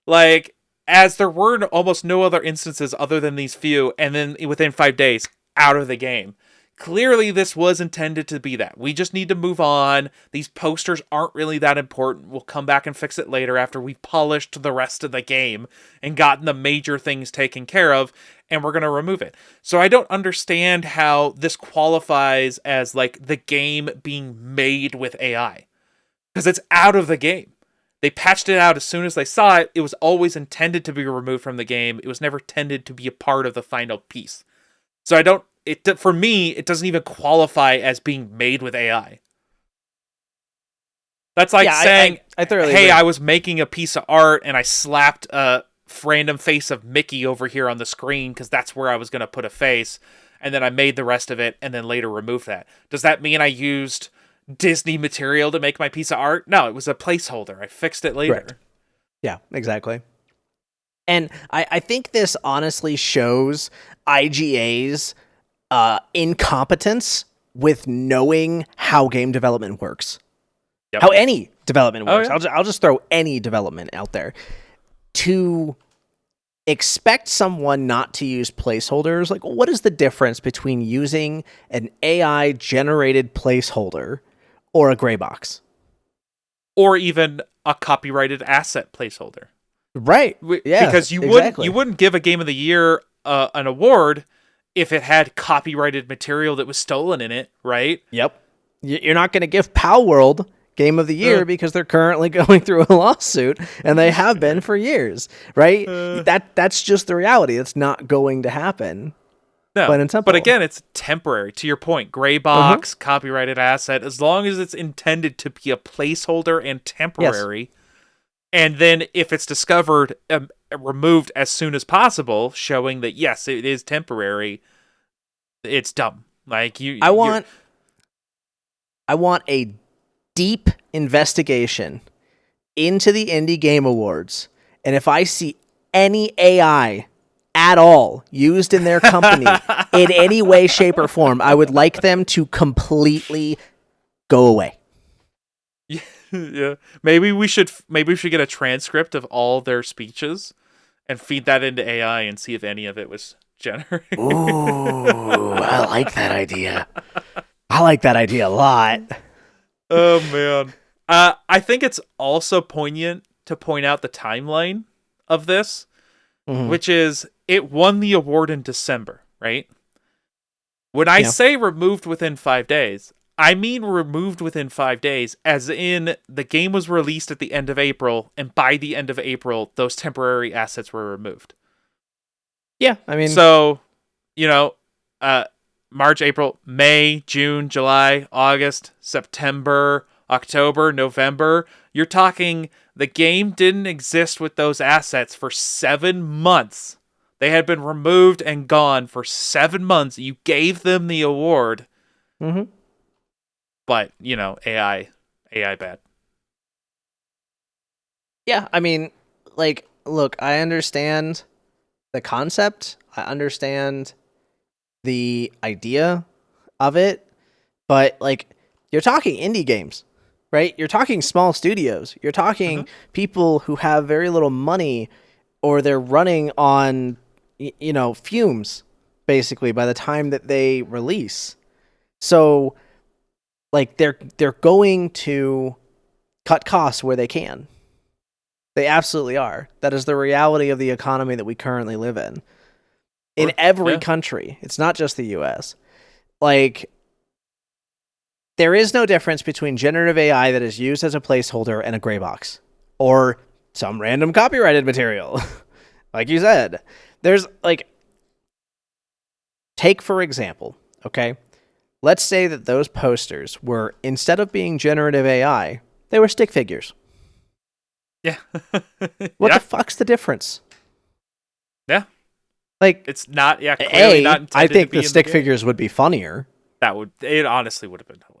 like, as there were almost no other instances other than these few, and then within 5 days, out of the game. Clearly, this was intended to be that. We just need to move on. These posters aren't really that important. We'll come back and fix it later after we've polished the rest of the game and gotten the major things taken care of, and we're going to remove it. So I don't understand how this qualifies as, like, the game being made with AI. Because it's out of the game. They patched it out as soon as they saw it. It was always intended to be removed from the game. It was never intended to be a part of the final piece. So I don't... for me, it doesn't even qualify as being made with AI. That's like saying,
I thoroughly
hey,
agree.
I was making a piece of art and I slapped a random face of Mickey over here on the screen because that's where I was going to put a face, and then I made the rest of it and then later removed that. Does that mean I used Disney material to make my piece of art? No, it was a placeholder. I fixed it later.
Right. Yeah, exactly. And I think this honestly shows IGA's incompetence with knowing how game development works.
Yep.
How any development works.
Yeah.
I'll just throw any development out there. To expect someone not to use placeholders, like, what is the difference between using an AI generated placeholder or a gray box?
Or even a copyrighted asset placeholder.
Right. Yeah.
Because you wouldn't give a game of the year an award if it had copyrighted material that was stolen in it, right?
Yep. You're not going to give Pal World Game of the Year because they're currently going through a lawsuit, and they have been for years, right? That's just the reality. It's not going to happen.
No,
Plain and simple.
but again, it's temporary. To your point, gray box, copyrighted asset, as long as it's intended to be a placeholder and temporary, yes. And then if it's discovered, removed as soon as possible, showing that, yes, it is temporary, it's dumb. Like I want
a deep investigation into the Indie Game Awards, and if I see any AI at all used in their company in any way, shape, or form, I would like them to completely go away.
Yeah, maybe we should get a transcript of all their speeches and feed that into AI and see if any of it was generated.
Ooh, I like that idea. I like that idea a lot.
Oh man, I think it's also poignant to point out the timeline of this, which is it won the award in December, right? When I say removed within 5 days, I mean removed within 5 days, as in the game was released at the end of April, and by the end of April, those temporary assets were removed.
Yeah, I mean...
So, March, April, May, June, July, August, September, October, November. You're talking the game didn't exist with those assets for 7 months. They had been removed and gone for 7 months. You gave them the award.
Mm-hmm.
But, AI bad.
Yeah, I mean, like, look, I understand the concept. I understand the idea of it. But, like, you're talking indie games, right? You're talking small studios. You're talking people who have very little money, or they're running on, fumes, basically, by the time that they release. So... like they're going to cut costs where they can. They absolutely are. That is the reality of the economy that we currently live in every country. It's not just the US. Like, there is no difference between generative AI that is used as a placeholder and a gray box, or some random copyrighted material. Like you said, there's like, take for example, okay? Let's say that those posters were, instead of being generative AI, they were stick figures.
Yeah.
What the fuck's the difference?
Yeah.
Like,
it's not, clearly not intended
I think
to be
the stick
game.
figures would be funnier.
It honestly would have been hilarious.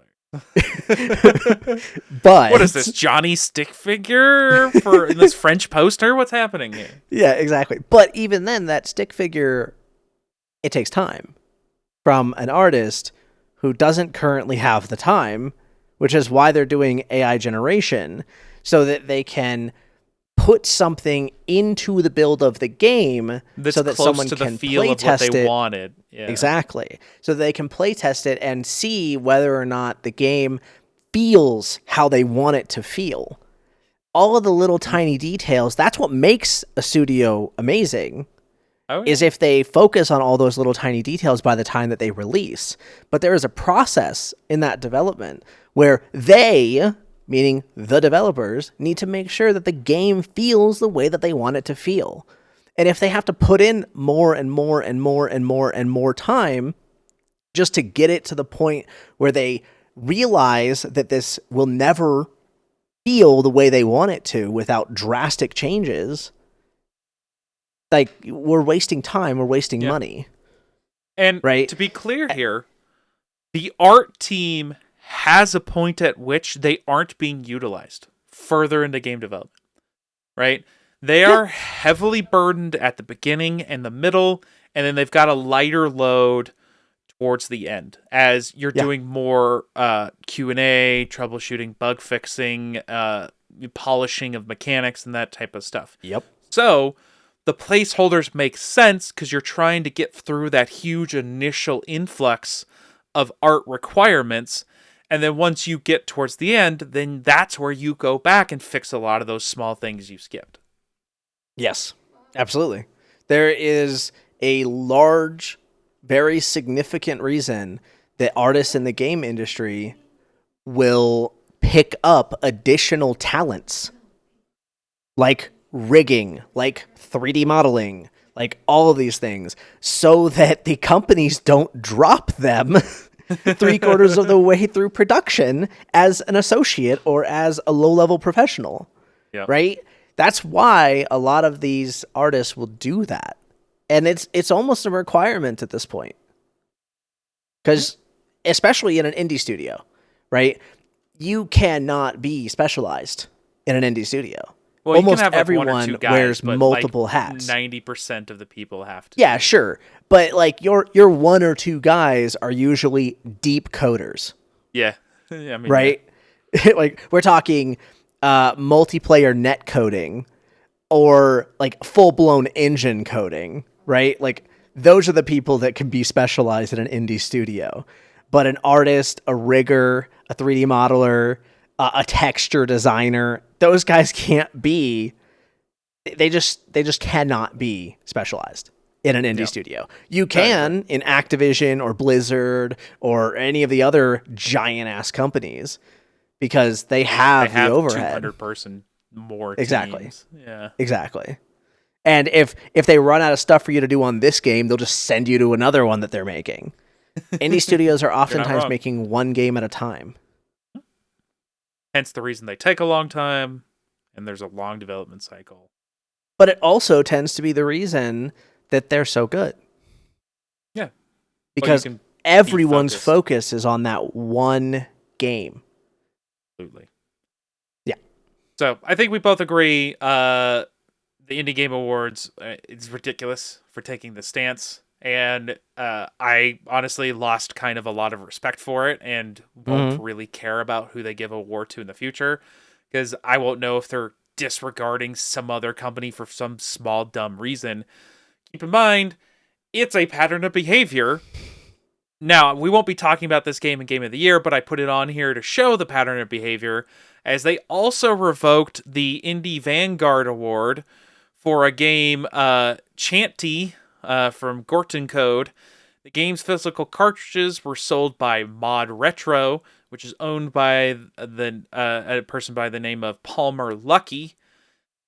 But
what is this, Johnny stick figure for this French poster? What's happening here?
Yeah, exactly. But even then, that stick figure, it takes time from an artist who doesn't currently have the time, which is why they're doing AI generation, so that they can put something into the build of the game
that's
so that
close
someone
to the
can
feel
play
of
test
what they
it.
wanted. Yeah.
Exactly. So they can play test it and see whether or not the game feels how they want it to feel. All of the little tiny details, that's what makes a studio amazing.
Oh, yeah.
Is if they focus on all those little tiny details by the time that they release. But there is a process in that development where they, meaning the developers, need to make sure that the game feels the way that they want it to feel. And if they have to put in more and more and more and more and more time just to get it to the point where they realize that this will never feel the way they want it to without drastic changes, like, we're wasting time, we're wasting money.
And
right?
To be clear here, the art team has a point at which they aren't being utilized further into game development, right? They are heavily burdened at the beginning and the middle, and then they've got a lighter load towards the end as you're doing more Q&A, troubleshooting, bug fixing, polishing of mechanics and that type of stuff.
Yep.
So the placeholders make sense because you're trying to get through that huge initial influx of art requirements. And then once you get towards the end, then that's where you go back and fix a lot of those small things you skipped.
Yes, absolutely. There is a large, very significant reason that artists in the game industry will pick up additional talents like rigging, like 3D modeling, like all of these things, so that the companies don't drop them 3/4 of the way through production as an associate or as a low-level professional.
Yep.
Right? That's why a lot of these artists will do that. And it's almost a requirement at this point. Because especially in an indie studio, right? You cannot be specialized in an indie studio.
Well,
Almost
you can have like
everyone
one or two guys,
wears
but
multiple
like
hats.
90% of the people have to.
Yeah, sure. But like your one or two guys are usually deep coders.
Yeah. I mean,
right? Like we're talking multiplayer net coding or like full-blown engine coding, right? Like those are the people that can be specialized in an indie studio. But an artist, a rigger, a 3D modeler, a texture designer, those guys can't be, they just cannot be specialized in an indie studio. You can in Activision or Blizzard or any of the other giant ass companies because they have the overhead.
200-person more
exactly.
teams. Yeah.
Exactly. And if they run out of stuff for you to do on this game, they'll just send you to another one that they're making. Indie studios are oftentimes making one game at a time.
Hence the reason they take a long time and there's a long development cycle.
But it also tends to be the reason that they're so good.
Yeah.
Because everyone's focus is on that one game.
Absolutely.
Yeah.
So I think we both agree the Indie Game Awards is ridiculous for taking the stance. And I honestly lost kind of a lot of respect for it and won't really care about who they give an award to in the future because I won't know if they're disregarding some other company for some small dumb reason. Keep in mind, it's a pattern of behavior. Now, we won't be talking about this game in Game of the Year, but I put it on here to show the pattern of behavior as they also revoked the Indie Vanguard Award for a game, Chanty, from Gorton Code. The game's physical cartridges were sold by Mod Retro, which is owned by a person by the name of Palmer Lucky.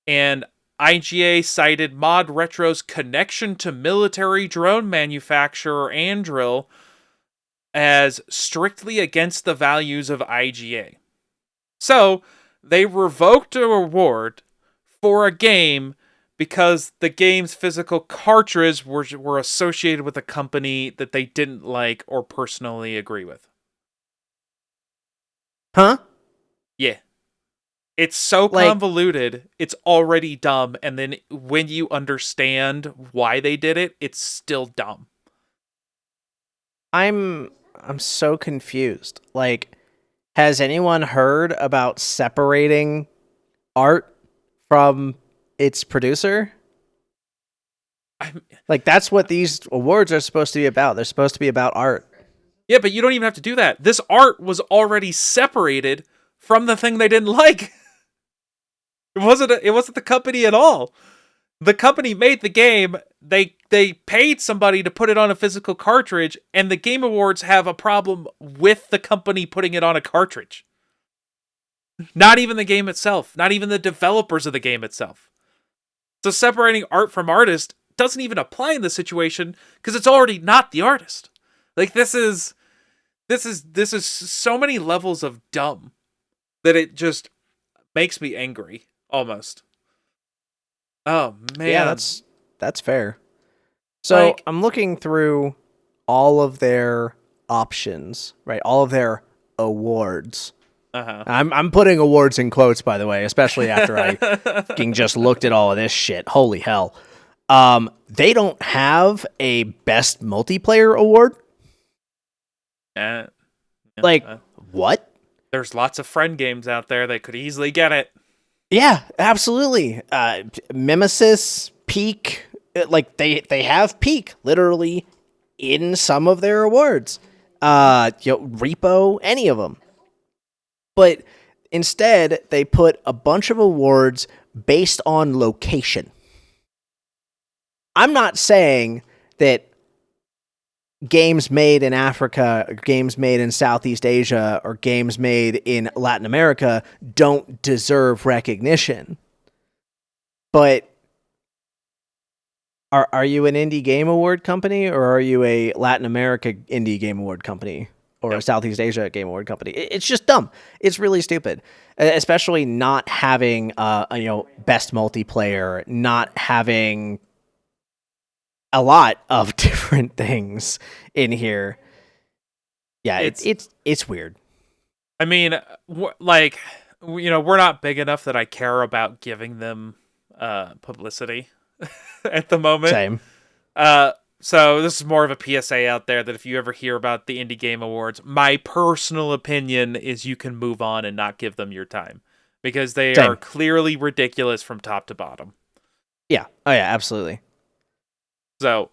And IGA cited Mod Retro's connection to military drone manufacturer Anduril as strictly against the values of IGA. So, they revoked an award for a game because the game's physical cartridge were associated with a company that they didn't like or personally agree with.
Huh?
Yeah. It's so convoluted, it's already dumb, and then when you understand why they did it, it's still dumb.
I'm so confused. Like, has anyone heard about separating art from its producer? Like, that's what these awards are supposed to be about. They're supposed to be about art.
Yeah, but you don't even have to do that. This art was already separated from the thing they didn't like. It wasn't the company at all. The company made the game. They paid somebody to put it on a physical cartridge, and the Game Awards have a problem with the company putting it on a cartridge. Not even the game itself. Not even the developers of the game itself. So separating art from artist doesn't even apply in this situation because it's already not the artist. Like, this is so many levels of dumb that it just makes me angry almost. Oh man.
Yeah, that's fair. So,
Like,
I'm looking through all of their options, right? All of their awards. I'm putting awards in quotes, by the way, especially after I fucking just looked at all of this shit. Holy hell. They don't have a best multiplayer award. What?
There's lots of friend games out there that could easily get it.
Yeah, absolutely. Mimesis, Peak, like they have Peak literally in some of their awards. R.E.P.O, any of them. But instead, they put a bunch of awards based on location. I'm not saying that games made in Africa, games made in Southeast Asia, or games made in Latin America don't deserve recognition. But are you an indie game award company, or are you a Latin America indie game award company, or a Southeast Asia game award company? It's just dumb. It's really stupid, especially not having best multiplayer, not having a lot of different things in here. Yeah, it's weird.
I mean, we're not big enough that I care about giving them publicity at the moment.
Same.
So this is more of a PSA out there that if you ever hear about the Indie Game Awards, my personal opinion is you can move on and not give them your time because they are clearly ridiculous from top to bottom.
Yeah. Oh yeah, absolutely.
So,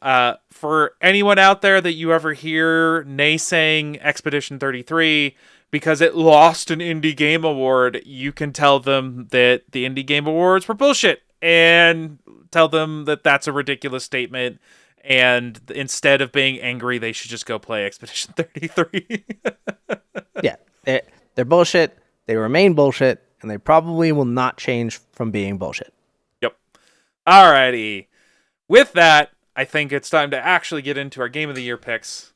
for anyone out there that you ever hear naysaying Expedition 33 because it lost an Indie Game Award, you can tell them that the Indie Game Awards were bullshit and tell them that that's a ridiculous statement. And instead of being angry, they should just go play Expedition 33.
Yeah, they're bullshit. They remain bullshit, and they probably will not change from being bullshit.
Yep. Alrighty. With that, I think it's time to actually get into our Game of the Year picks.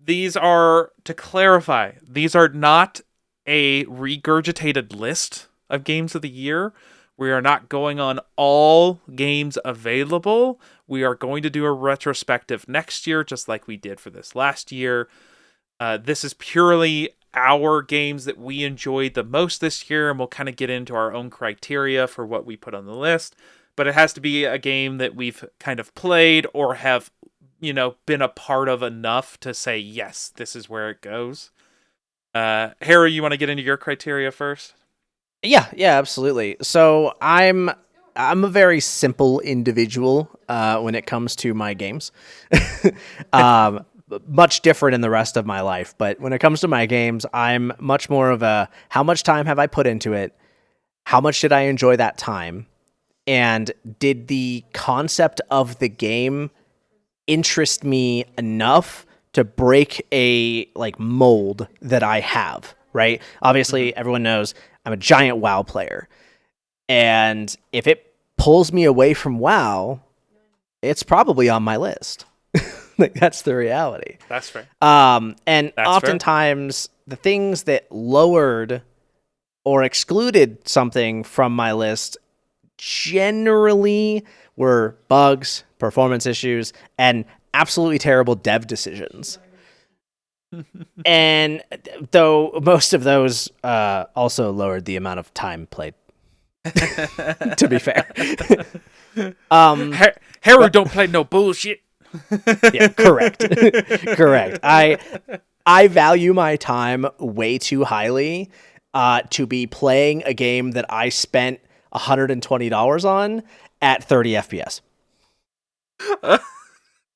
These are, to clarify, these are not a regurgitated list of Games of the Year. We are not going on all games available. We are going to do a retrospective next year, just like we did for this last year. This is purely our games that we enjoyed the most this year, and we'll kind of get into our own criteria for what we put on the list. But it has to be a game that we've kind of played or have, been a part of enough to say, yes, this is where it goes. Heru, you want to get into your criteria first?
Yeah, absolutely. So I'm a very simple individual when it comes to my games. Much different in the rest of my life, but when it comes to my games, I'm much more of a how much time have I put into it? How much did I enjoy that time? And did the concept of the game interest me enough to break a mold that I have, right? Obviously, everyone knows I'm a giant WoW player. And if it pulls me away from WoW, it's probably on my list. Like, that's the reality.
That's fair.
And
That's
oftentimes the things that lowered or excluded something from my list generally were bugs, performance issues, and absolutely terrible dev decisions. And though most of those also lowered the amount of time played. To be fair.
Heru don't play no bullshit.
Yeah, correct. Correct. I value my time way too highly to be playing a game that I spent $120 on at 30 FPS.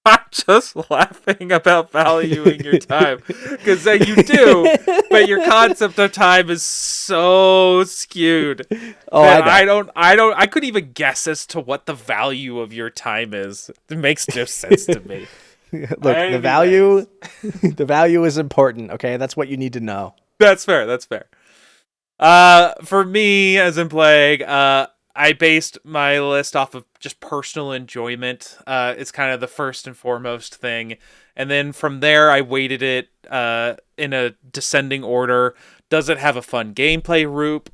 I'm just laughing about valuing your time because you do, but your concept of time is so skewed.
Oh, I know.
I couldn't even guess as to what the value of your time is. It makes no sense to me.
Look, the value is important. Okay, that's what you need to know.
That's fair. That's fair. For me, as in Plague, I based my list off of just personal enjoyment. It's kind of the first and foremost thing. And then from there, I weighted it in a descending order. Does it have a fun gameplay loop?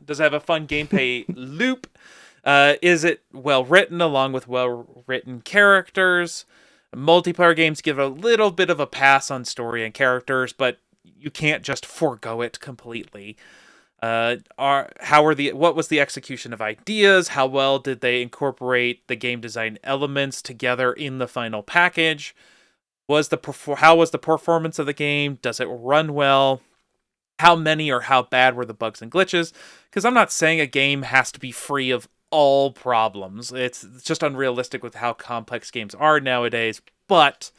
Does it have a fun gameplay loop? Is it well written along with well written characters? Multiplayer games give a little bit of a pass on story and characters, but you can't just forego it completely. What was the execution of ideas? How well did they incorporate the game design elements together in the final package? How was the performance of the game? Does it run well? How many or how bad were the bugs and glitches? Because I'm not saying a game has to be free of all problems. It's just unrealistic with how complex games are nowadays. But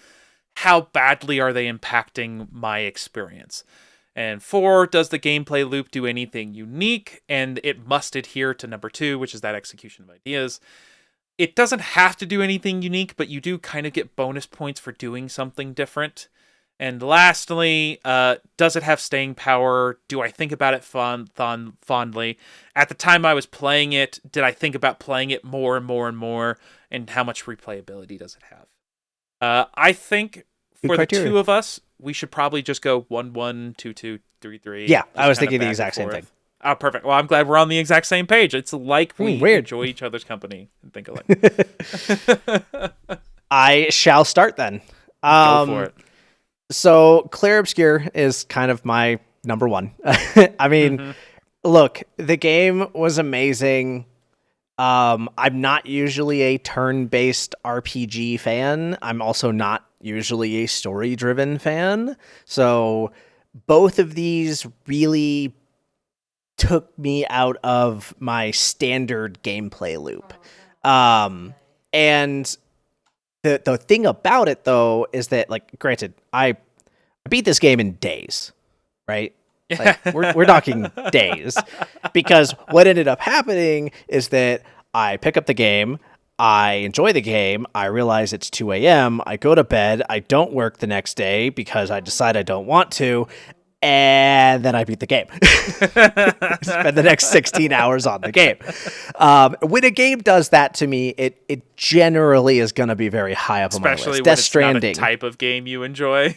how badly are they impacting my experience? And 4, does the gameplay loop do anything unique? And it must adhere to number 2, which is that execution of ideas. It doesn't have to do anything unique, but you do kind of get bonus points for doing something different. And lastly, does it have staying power? Do I think about it fondly? At the time I was playing it, did I think about playing it more and more and more? And how much replayability does it have? I think for the two of us, we should probably just go 1-1, 2-2, 3-3.
Yeah, I was thinking the exact same thing.
Oh, perfect. Well, I'm glad we're on the exact same page. It's like we enjoy each other's company and think alike.
I shall start then.
Go for it.
So Clair Obscur is kind of my number one. I mean, look, the game was amazing. I'm not usually a turn-based RPG fan. I'm also not usually a story-driven fan. So both of these really took me out of my standard gameplay loop. And the thing about it, though, is that, like, granted, I beat this game in days, right? Like, we're talking days, because what ended up happening is that I pick up the game, I enjoy the game, I realize it's 2 a.m., I go to bed, I don't work the next day because I decide I don't want to, and then I beat the game. Spend the next 16 hours on the game. When a game does that to me, it generally is going to be very high up on my list.
Especially when
Death
it's
Stranding.
not a type of game you enjoy.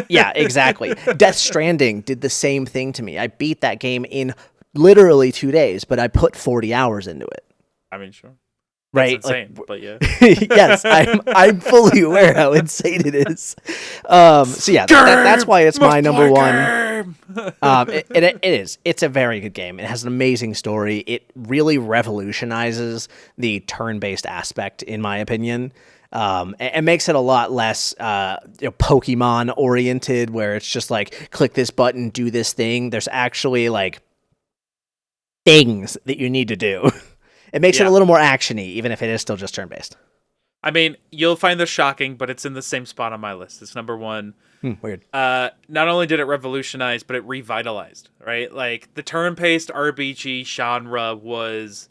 Yeah, exactly. Death Stranding did the same thing to me. I beat that game in literally 2 days, but I put 40 hours into it.
I mean, sure.
Right?
That's insane, but yeah.
Yes, I'm fully aware how insane it is. So yeah, that's why it's my number one. It is. It's a very good game. It has an amazing story. It really revolutionizes the turn-based aspect, in my opinion. And makes it a lot less Pokemon oriented, where it's just like, click this button, do this thing. There's actually like things that you need to do. It makes it a little more actiony, even if it is still just turn-based.
I mean, you'll find this shocking, but it's in the same spot on my list. It's number one.
Weird.
Not only did it revolutionize, but it revitalized, right? Like, the turn-based RPG genre was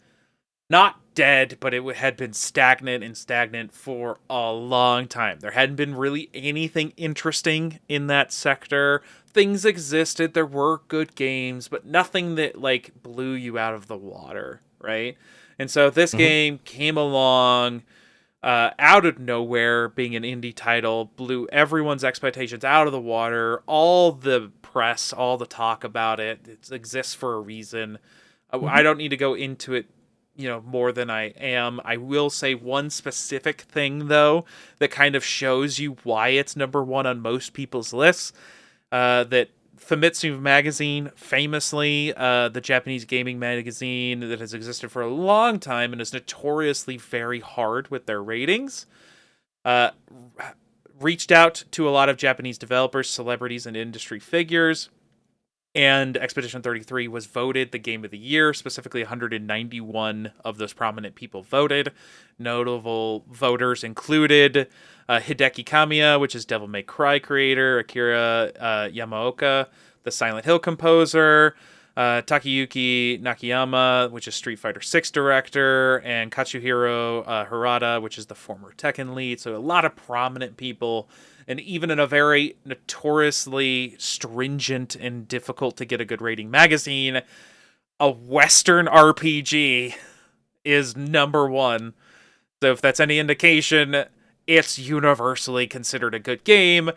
not dead, but it had been stagnant for a long time. There hadn't been really anything interesting in that sector. Things existed, there were good games, but nothing that like blew you out of the water, right? And so this game came along out of nowhere, being an indie title, blew everyone's expectations out of the water. All the press, all the talk about it exists for a reason. I don't need to go into it more than I am. I will say one specific thing, though, that kind of shows you why it's number one on most people's lists. That Famitsu magazine, famously, the Japanese gaming magazine that has existed for a long time and is notoriously very hard with their ratings, reached out to a lot of Japanese developers, celebrities, and industry figures. And Expedition 33 was voted the game of the year. Specifically, 191 of those prominent people voted. Notable voters included Hideki Kamiya, which is Devil May Cry creator, Akira Yamaoka, the Silent Hill composer, Takayuki Nakayama, which is Street Fighter 6 director, and Katsuhiro Harada, which is the former Tekken lead. So a lot of prominent people. And even in a very notoriously stringent and difficult to get a good rating magazine, a Western RPG is number one. So if that's any indication, it's universally considered a good game,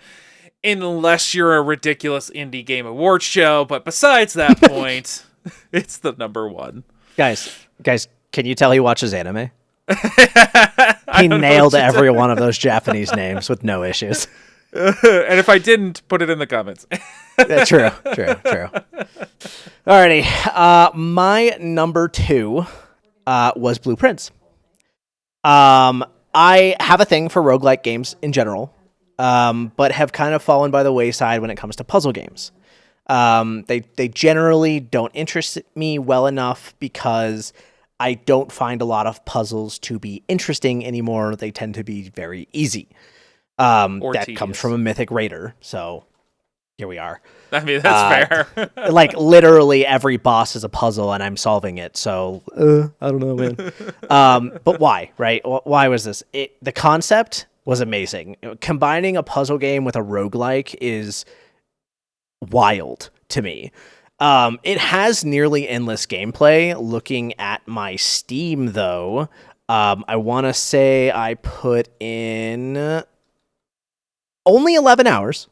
unless you're a ridiculous indie game awards show. But besides that point, it's the number one.
Guys, can you tell he watches anime? He nailed every one of those Japanese names with no issues.
And if I didn't, put it in the comments.
True. Alrighty. My number 2 was Blueprints. I have a thing for roguelike games in general, but have kind of fallen by the wayside when it comes to puzzle games. They generally don't interest me well enough because I don't find a lot of puzzles to be interesting anymore. They tend to be very easy. That
tedious. Comes
from a Mythic Raider, so here we are.
I mean, that's fair.
Like, literally every boss is a puzzle, and I'm solving it, so I don't know, man. But why, right? Why was this? The concept was amazing. Combining a puzzle game with a roguelike is wild to me. It has nearly endless gameplay. Looking at my Steam, though, I want to say I put in only 11 hours,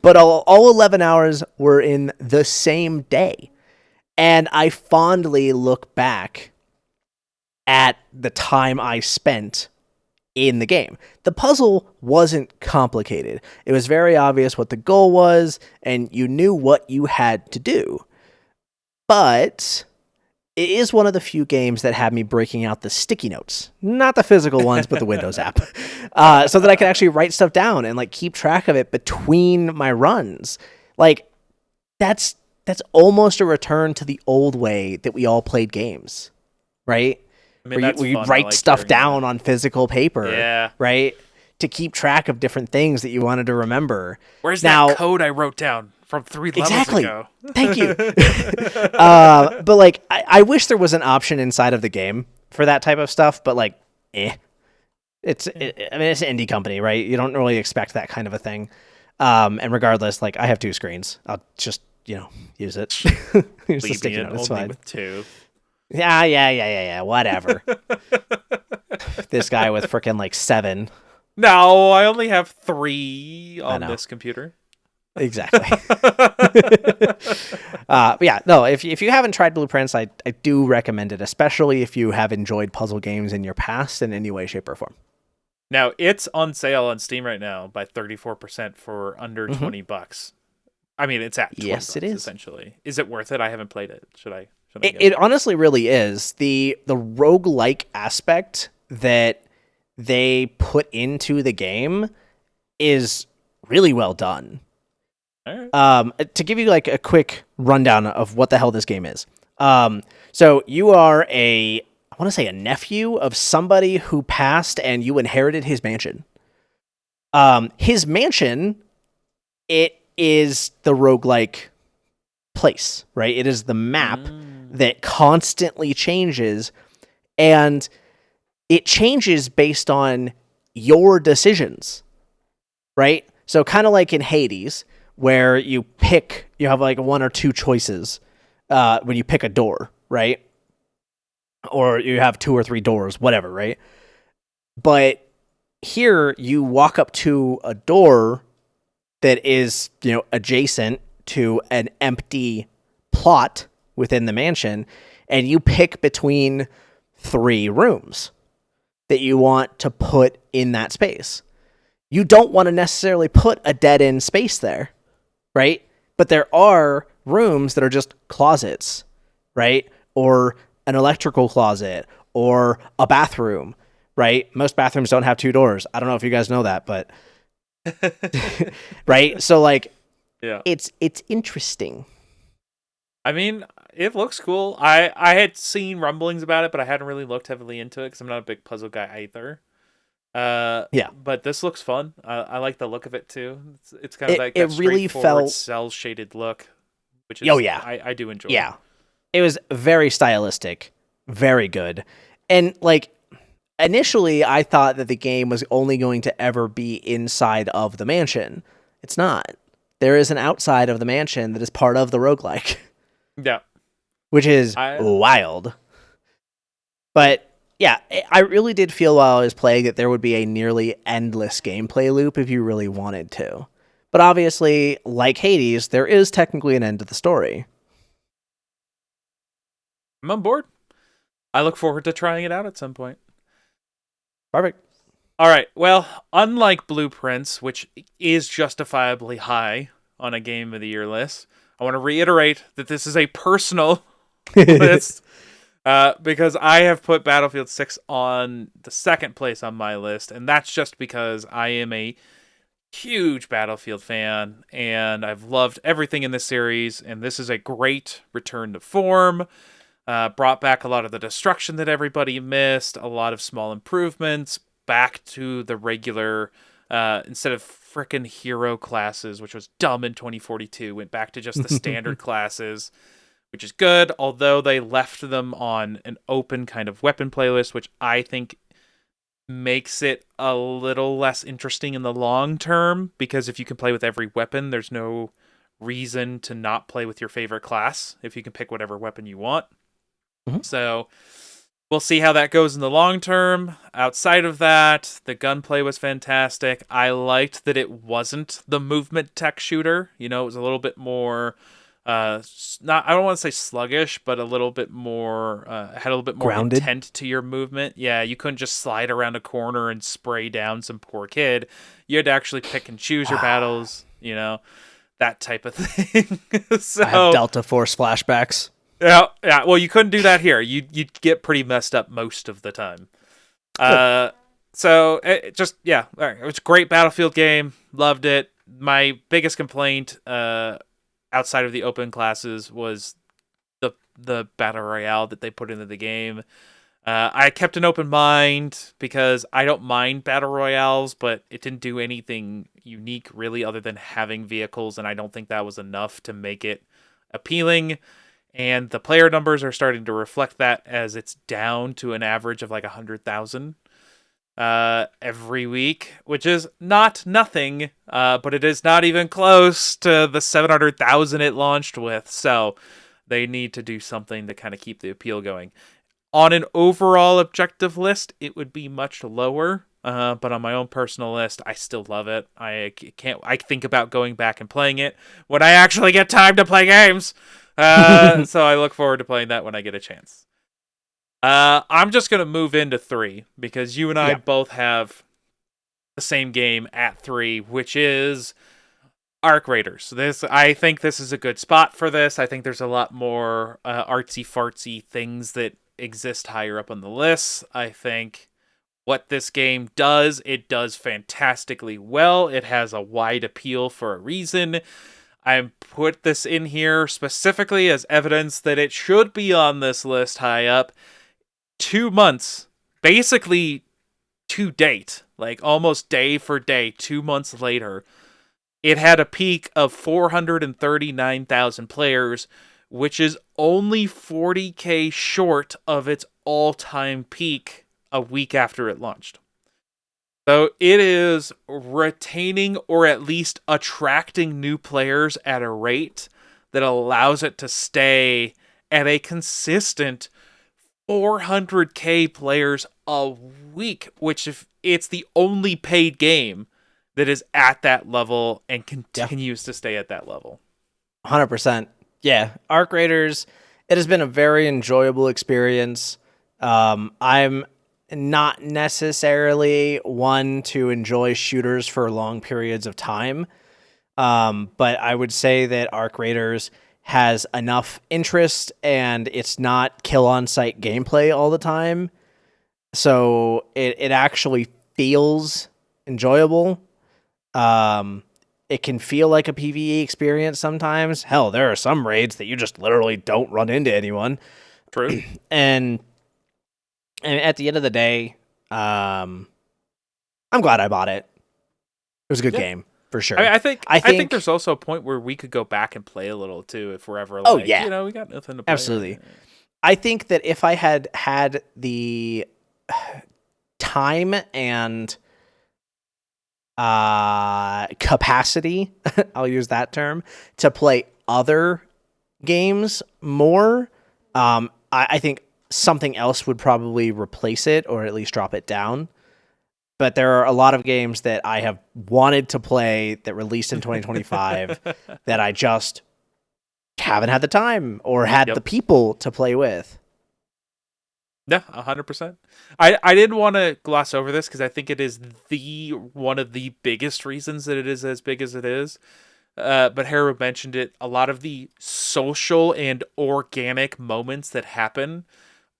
but all 11 hours were in the same day. And I fondly look back at the time I spent in the game. The puzzle wasn't complicated. It was very obvious what the goal was, and you knew what you had to do. But it is one of the few games that had me breaking out the sticky notes, not the physical ones, but the Windows app, so that I could actually write stuff down and like keep track of it between my runs. Like, that's almost a return to the old way that we all played games, right?
I mean,
where you write stuff down on physical paper,
yeah, right,
to keep track of different things that you wanted to remember.
Where's that code I wrote down from 3 levels ago?
Thank you. But like, I wish there was an option inside of the game for that type of stuff. But like, it's an indie company, right? You don't really expect that kind of a thing. And regardless, like, I have 2 screens. I'll just use it. Use the sticky note. It's fine.
With 2.
Yeah. Whatever. This guy with freaking like 7.
No, I only have 3 on this computer.
Exactly. But yeah, no, if you haven't tried Blueprints, I do recommend it, especially if you have enjoyed puzzle games in your past in any way, shape, or form.
Now, it's on sale on Steam right now by 34% for under $20. I mean, it's at $20. Yes, it is. Essentially. Is it worth it? I haven't played it. Should I
It honestly really is. The roguelike aspect that they put into the game is really well done.
All right.
To give you like a quick rundown of what the hell this game is. So you are I want to say a nephew of somebody who passed and you inherited his mansion. His mansion, it is the roguelike place, right? It is the map that constantly changes And it changes based on your decisions, right? So kind of like in Hades, where you have like one or two choices when you pick a door, right? Or you have two or three doors, whatever, right? But here you walk up to a door that is, adjacent to an empty plot within the mansion, and you pick between 3 rooms that you want to put in that space. You don't want to necessarily put a dead end space there, right? But there are rooms that are just closets, right? Or an electrical closet or a bathroom, right? Most bathrooms don't have 2 doors. I don't know if you guys know that, but right? So like
Yeah.
it's interesting.
I mean, it looks cool. I had seen rumblings about it, but I hadn't really looked heavily into it because I'm not a big puzzle guy either.
Yeah.
But this looks fun. I like the look of it too. It's kind of like
It
that
really
straightforward
felt
cell shaded look, which is
yeah.
I do enjoy.
Yeah. It was very stylistic, very good. And like initially I thought that the game was only going to ever be inside of the mansion. It's not. There is an outside of the mansion that is part of the roguelike,
Yeah.
which is wild. But yeah, I really did feel while I was playing that there would be a nearly endless gameplay loop if you really wanted to. But obviously, like Hades, there is technically an end to the story.
I'm on board. I look forward to trying it out at some point.
Perfect.
All right. Well, unlike Blueprints, which is justifiably high on a Game of the Year list, I want to reiterate that this is a personal list because I have put Battlefield 6 on the second place on my list, and that's just because I am a huge Battlefield fan, and I've loved everything in this series, and this is a great return to form. Brought back a lot of the destruction that everybody missed, a lot of small improvements, back to the regular, instead of frickin' hero classes, which was dumb in 2042, went back to just the standard classes, which is good, although they left them on an open kind of weapon playlist, which I think makes it a little less interesting in the long term, because if you can play with every weapon, there's no reason to not play with your favorite class if you can pick whatever weapon you want.
Mm-hmm.
So we'll see how that goes in the long term. Outside of that, the gunplay was fantastic. I liked that it wasn't the movement tech shooter. It was a little bit more I don't want to say sluggish, but a little bit more had a little bit more
Grounded.
intent to your movement. Yeah, you couldn't just slide around a corner and spray down some poor kid. You had to actually pick and choose your battles, that type of thing. So
I have Delta Force flashbacks.
Yeah. Well, you couldn't do that here. You'd get pretty messed up most of the time. So it just it was a great Battlefield game. Loved it. My biggest complaint, outside of the open classes, was the battle royale that they put into the game. I kept an open mind because I don't mind battle royales, but it didn't do anything unique really, other than having vehicles, and I don't think that was enough to make it appealing. And the player numbers are starting to reflect that, as it's down to an average of like 100,000 every week, which is not nothing, but it is not even close to the 700,000 it launched with. So they need to do something to kind of keep the appeal going. On an overall objective list, it would be much lower. But on my own personal list, I still love it. I think about going back and playing it when I actually get time to play games. So I look forward to playing that when I get a chance. I'm just going to move into 3 because you and I both have the same game at 3, which is Arc Raiders. I think this is a good spot for this. I think there's a lot more artsy-fartsy things that exist higher up on the list. I think what this game does, it does fantastically well. It has a wide appeal for a reason. I put this in here specifically as evidence that it should be on this list high up. 2 months, basically to date, like almost day for day, 2 months later, it had a peak of 439,000 players, which is only 40K short of its all-time peak a week after it launched. So it is retaining or at least attracting new players at a rate that allows it to stay at a consistent 400k players a week, which if it's the only paid game that is at that level and continues to stay at that level.
100%. Yeah, Arc Raiders, it has been a very enjoyable experience. I'm not necessarily one to enjoy shooters for long periods of time, but I would say that Arc Raiders has enough interest and it's not kill on sight gameplay all the time. So it actually feels enjoyable. It can feel like a PvE experience sometimes. Hell, there are some raids that you just literally don't run into anyone.
True.
And at the end of the day, I'm glad I bought it. It was a good game for sure.
I think there's also a point where we could go back and play a little too if we're ever like, we got nothing to play.
Absolutely. I think that if I had the time and capacity, I'll use that term, to play other games more, I think something else would probably replace it or at least drop it down. But there are a lot of games that I have wanted to play that released in 2025 that I just haven't had the time or had the people to play with.
Yeah, 100%. I didn't want to gloss over this because I think it is one of the biggest reasons that it is as big as it is. But Heru mentioned it. A lot of the social and organic moments that happen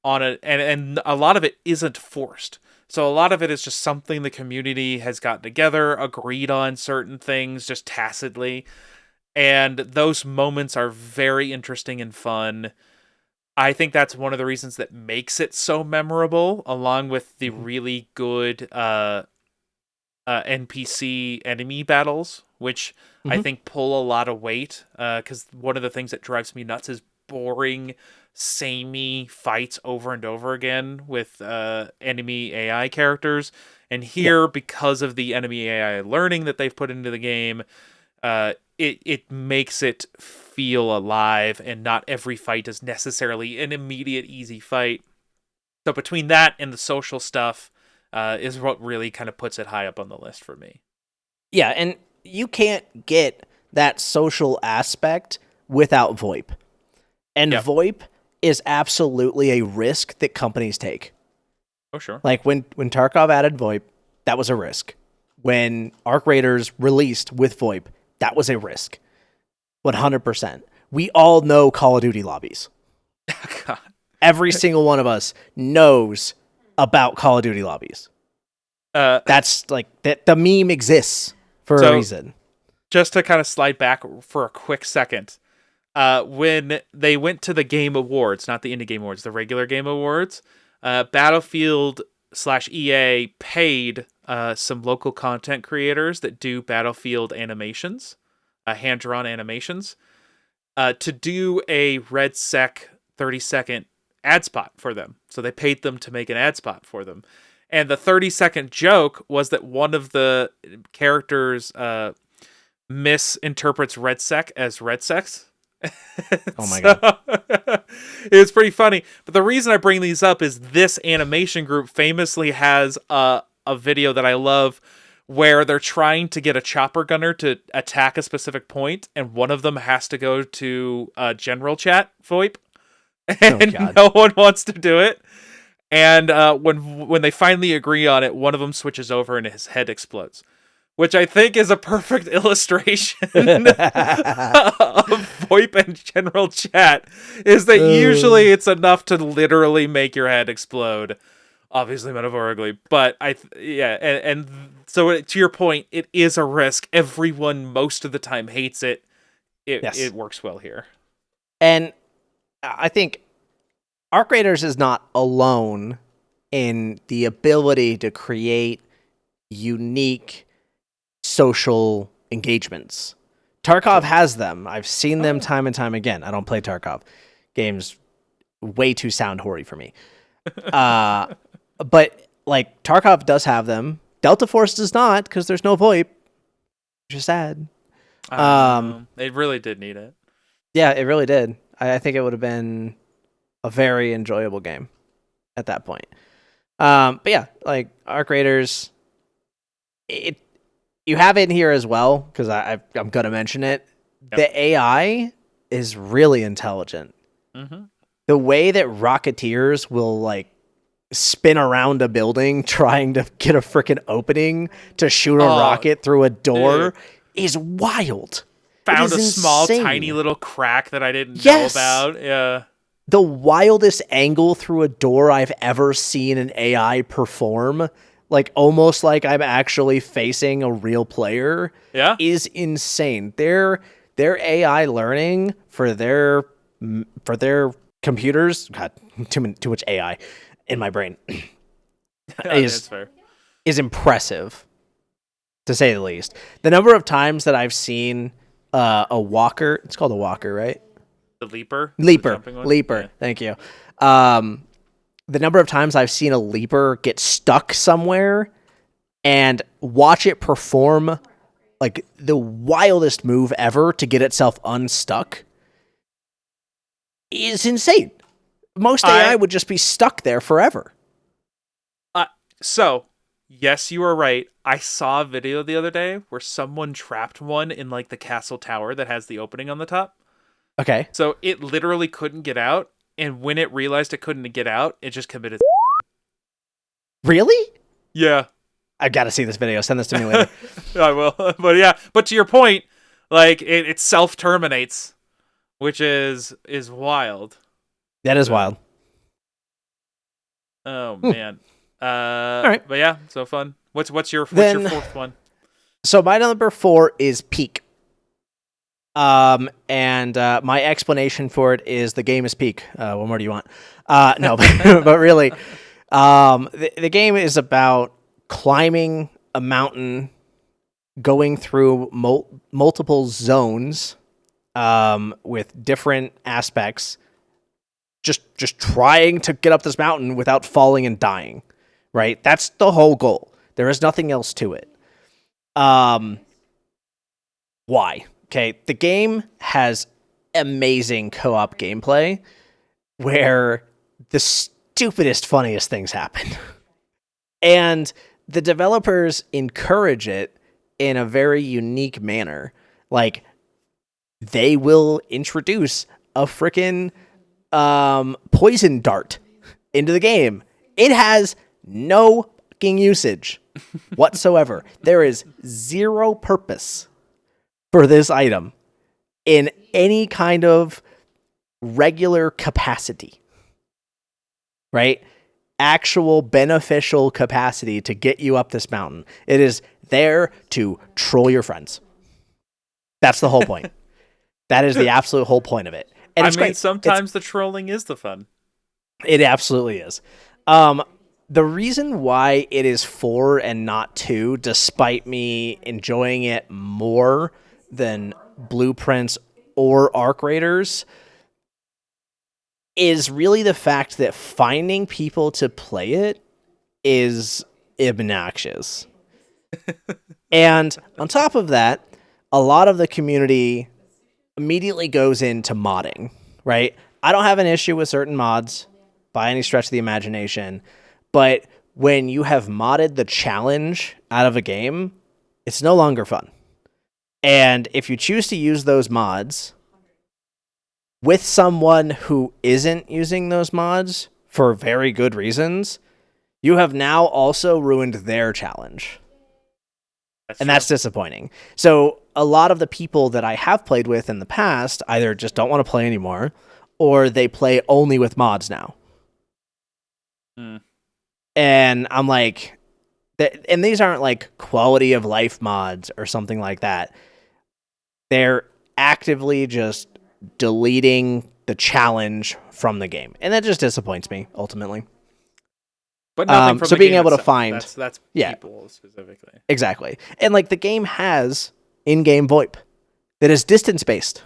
on it, and a lot of it isn't forced. So a lot of it is just something the community has gotten together, agreed on certain things, just tacitly. And those moments are very interesting and fun. I think that's one of the reasons that makes it so memorable, along with the really good NPC enemy battles, which I think pull a lot of weight. Because one of the things that drives me nuts is boring, samey fights over and over again with enemy AI characters. And here, because of the enemy AI learning that they've put into the game, it makes it feel alive, and not every fight is necessarily an immediate easy fight. So between that and the social stuff is what really kind of puts it high up on the list for me.
Yeah, and you can't get that social aspect without VoIP. And VoIP is absolutely a risk that companies take.
Oh, sure.
Like when Tarkov added VoIP, that was a risk. When Arc Raiders released with VoIP, that was a risk. 100%. We all know Call of Duty lobbies.
God.
Every single one of us knows about Call of Duty lobbies. That's like the meme exists for a reason.
Just to kind of slide back for a quick second. When they went to the Game Awards, not the Indie Game Awards, the regular Game Awards, Battlefield/EA paid some local content creators that do Battlefield animations, hand-drawn animations, to do a RedSec 30-second ad spot for them. So they paid them to make an ad spot for them. And the 30-second joke was that one of the characters misinterprets RedSec as RedSex.
Oh my God.
It's pretty funny. But the reason I bring these up is this animation group famously has a video that I love where they're trying to get a chopper gunner to attack a specific point, and one of them has to go to general chat VoIP, and no one wants to do it. And when they finally agree on it, one of them switches over and his head explodes, which I think is a perfect illustration of VoIP and general chat, is that usually it's enough to literally make your head explode. Obviously metaphorically, but and so to your point, it is a risk. Everyone most of the time hates it. It works well here.
And I think Arc Raiders is not alone in the ability to create unique social engagements. Tarkov has them. I've seen them time and time again. I don't play Tarkov. Game's way too sound hoary for me. But like Tarkov does have them. Delta Force does not because there's no VoIP, which is sad.
It really did need it.
Yeah, it really did. I think it would have been a very enjoyable game at that point. But yeah, like Arc Raiders, you have it in here as well because I'm gonna mention it.
Yep.
The AI is really intelligent.
Mm-hmm.
The way that Rocketeers will like spin around a building trying to get a freaking opening to shoot a rocket through a door is wild.
Found a small, tiny little crack that I didn't know about. Yeah.
The wildest angle through a door I've ever seen an AI perform, like almost like I'm actually facing a real player, is insane. Their AI learning for their computers, God, too much AI in my brain, is impressive, to say the least. The number of times that I've seen a walker, it's called a walker, right?
The leaper.
Yeah. Thank you. The number of times I've seen a leaper get stuck somewhere and watch it perform like the wildest move ever to get itself unstuck is insane. Most AI would just be stuck there forever.
So, yes, you are right. I saw a video the other day where someone trapped one in like the castle tower that has the opening on the top.
Okay.
So it literally couldn't get out, and when it realized it couldn't get out, it just committed.
Really?
Yeah.
I've got to see this video. Send this to me later.
I will. But yeah, but to your point, like it self-terminates, which is wild.
That is wild.
Oh man.
All right.
But yeah, so fun. What's your fourth one?
So my number 4 is Peak. And my explanation for it is the game is Peak. What more do you want? No, but really, the game is about climbing a mountain, going through multiple zones, with different aspects, just trying to get up this mountain without falling and dying, right? That's the whole goal. There is nothing else to it. Why? Okay, the game has amazing co-op gameplay where the stupidest, funniest things happen. And the developers encourage it in a very unique manner. Like, they will introduce a freaking poison dart into the game. It has no fucking usage whatsoever. There is zero purpose for this item in any kind of regular capacity, right? Actual beneficial capacity to get you up this mountain. It is there to troll your friends. That's the whole point. That is the absolute whole point of it. And it's great.
Sometimes the trolling is the fun.
It absolutely is. The reason why it is 4 and not 2, despite me enjoying it more than Blueprints or Arc Raiders, is really the fact that finding people to play it is obnoxious. And on top of that, a lot of the community immediately goes into modding, right? I don't have an issue with certain mods by any stretch of the imagination, but when you have modded the challenge out of a game, it's no longer fun. And if you choose to use those mods with someone who isn't using those mods for very good reasons, you have now also ruined their challenge. That's disappointing. So a lot of the people that I have played with in the past either just don't want to play anymore, or they play only with mods now. And I'm like, and these aren't like quality of life mods or something like that. They're actively just deleting the challenge from the game. And that just disappoints me, ultimately.
But nothing from
so
the
being
game
able
itself.
To find...
That's people specifically.
Exactly. And like the game has in-game VoIP that is distance-based.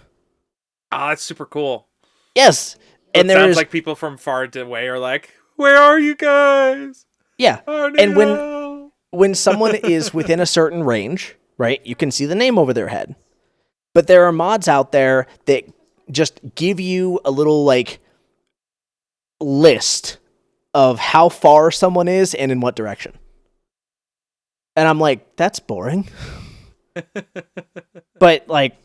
Oh, that's super cool.
Yes.
So and it sounds like people from far away are like, Where are you guys?
Yeah.
Oh,
And
no.
when someone is within a certain range, right, you can see the name over their head. But there are mods out there that just give you a little like list of how far someone is and in what direction. And I'm like, that's boring. But like,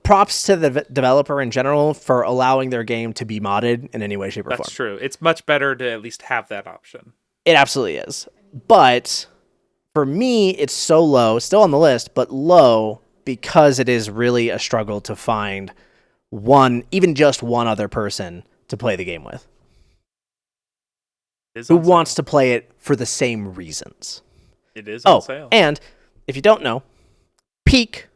props to the developer in general for allowing their game to be modded in any way, shape, or form.
That's true. It's much better to at least have that option.
It absolutely is. But for me, it's so low, still on the list, but low because it is really a struggle to find even just one other person to play the game with. Who wants to play it for the same reasons.
It is on sale.
And if you don't know, Peak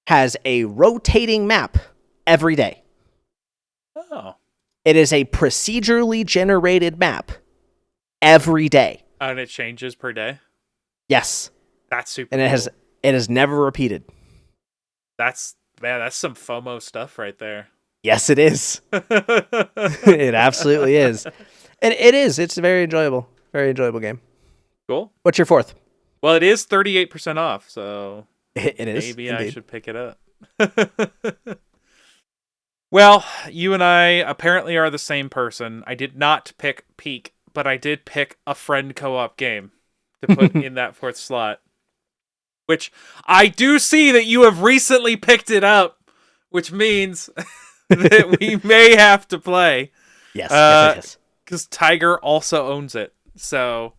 has a rotating map every day.
Oh.
It is a procedurally generated map every day.
And it changes per day?
Yes.
That's super
And
cool.
it has never repeated.
That's some FOMO stuff right there.
Yes, it is. It absolutely is. And it is. It's a very enjoyable game.
Cool.
What's your fourth?
Well, it is 38% off, so
it is.
Maybe
indeed.
I should pick it up. Well, you and I apparently are the same person. I did not pick Peak, but I did pick a friend co-op game to put in that fourth slot. Which I do see that you have recently picked it up, which means that we may have to play.
Yes.
Because Tiger also owns it. So,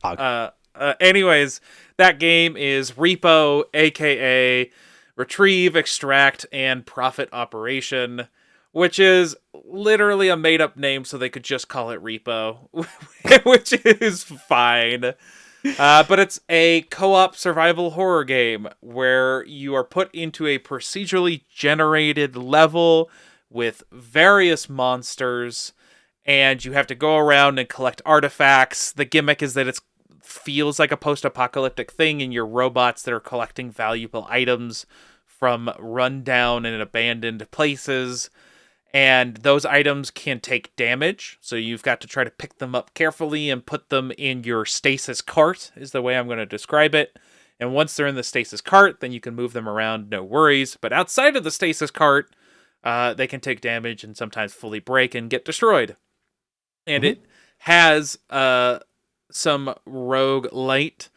anyways, that game is R.E.P.O, aka Retrieve, Extract, and Profit Operation, which is literally a made-up name so they could just call it R.E.P.O, which is fine. But it's a co-op survival horror game where you are put into a procedurally generated level with various monsters, and you have to go around and collect artifacts. The gimmick is that it feels like a post-apocalyptic thing, and you're robots that are collecting valuable items from rundown and abandoned places. And those items can take damage, so you've got to try to pick them up carefully and put them in your stasis cart, is the way I'm going to describe it. And once they're in the stasis cart, then you can move them around, no worries. But outside of the stasis cart, they can take damage and sometimes fully break and get destroyed. And it has some roguelite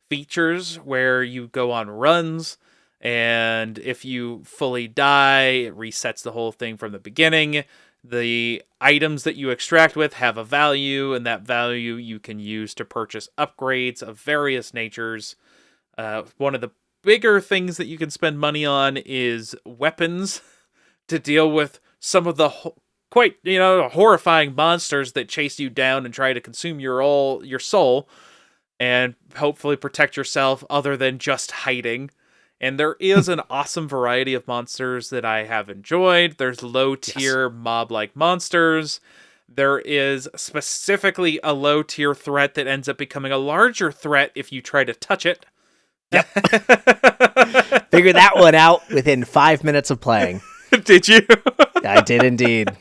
features where you go on runs, and if you fully die, it resets the whole thing from the beginning. The items that you extract with have a value, and that value you can use to purchase upgrades of various natures. One of the bigger things that you can spend money on is weapons to deal with some of the quite, horrifying monsters that chase you down and try to consume your soul, and hopefully protect yourself other than just hiding. And there is an awesome variety of monsters that I have enjoyed. There's low-tier mob-like monsters. There is specifically a low-tier threat that ends up becoming a larger threat if you try to touch it.
Yep. Figured that one out within 5 minutes of playing.
Did you?
I did indeed.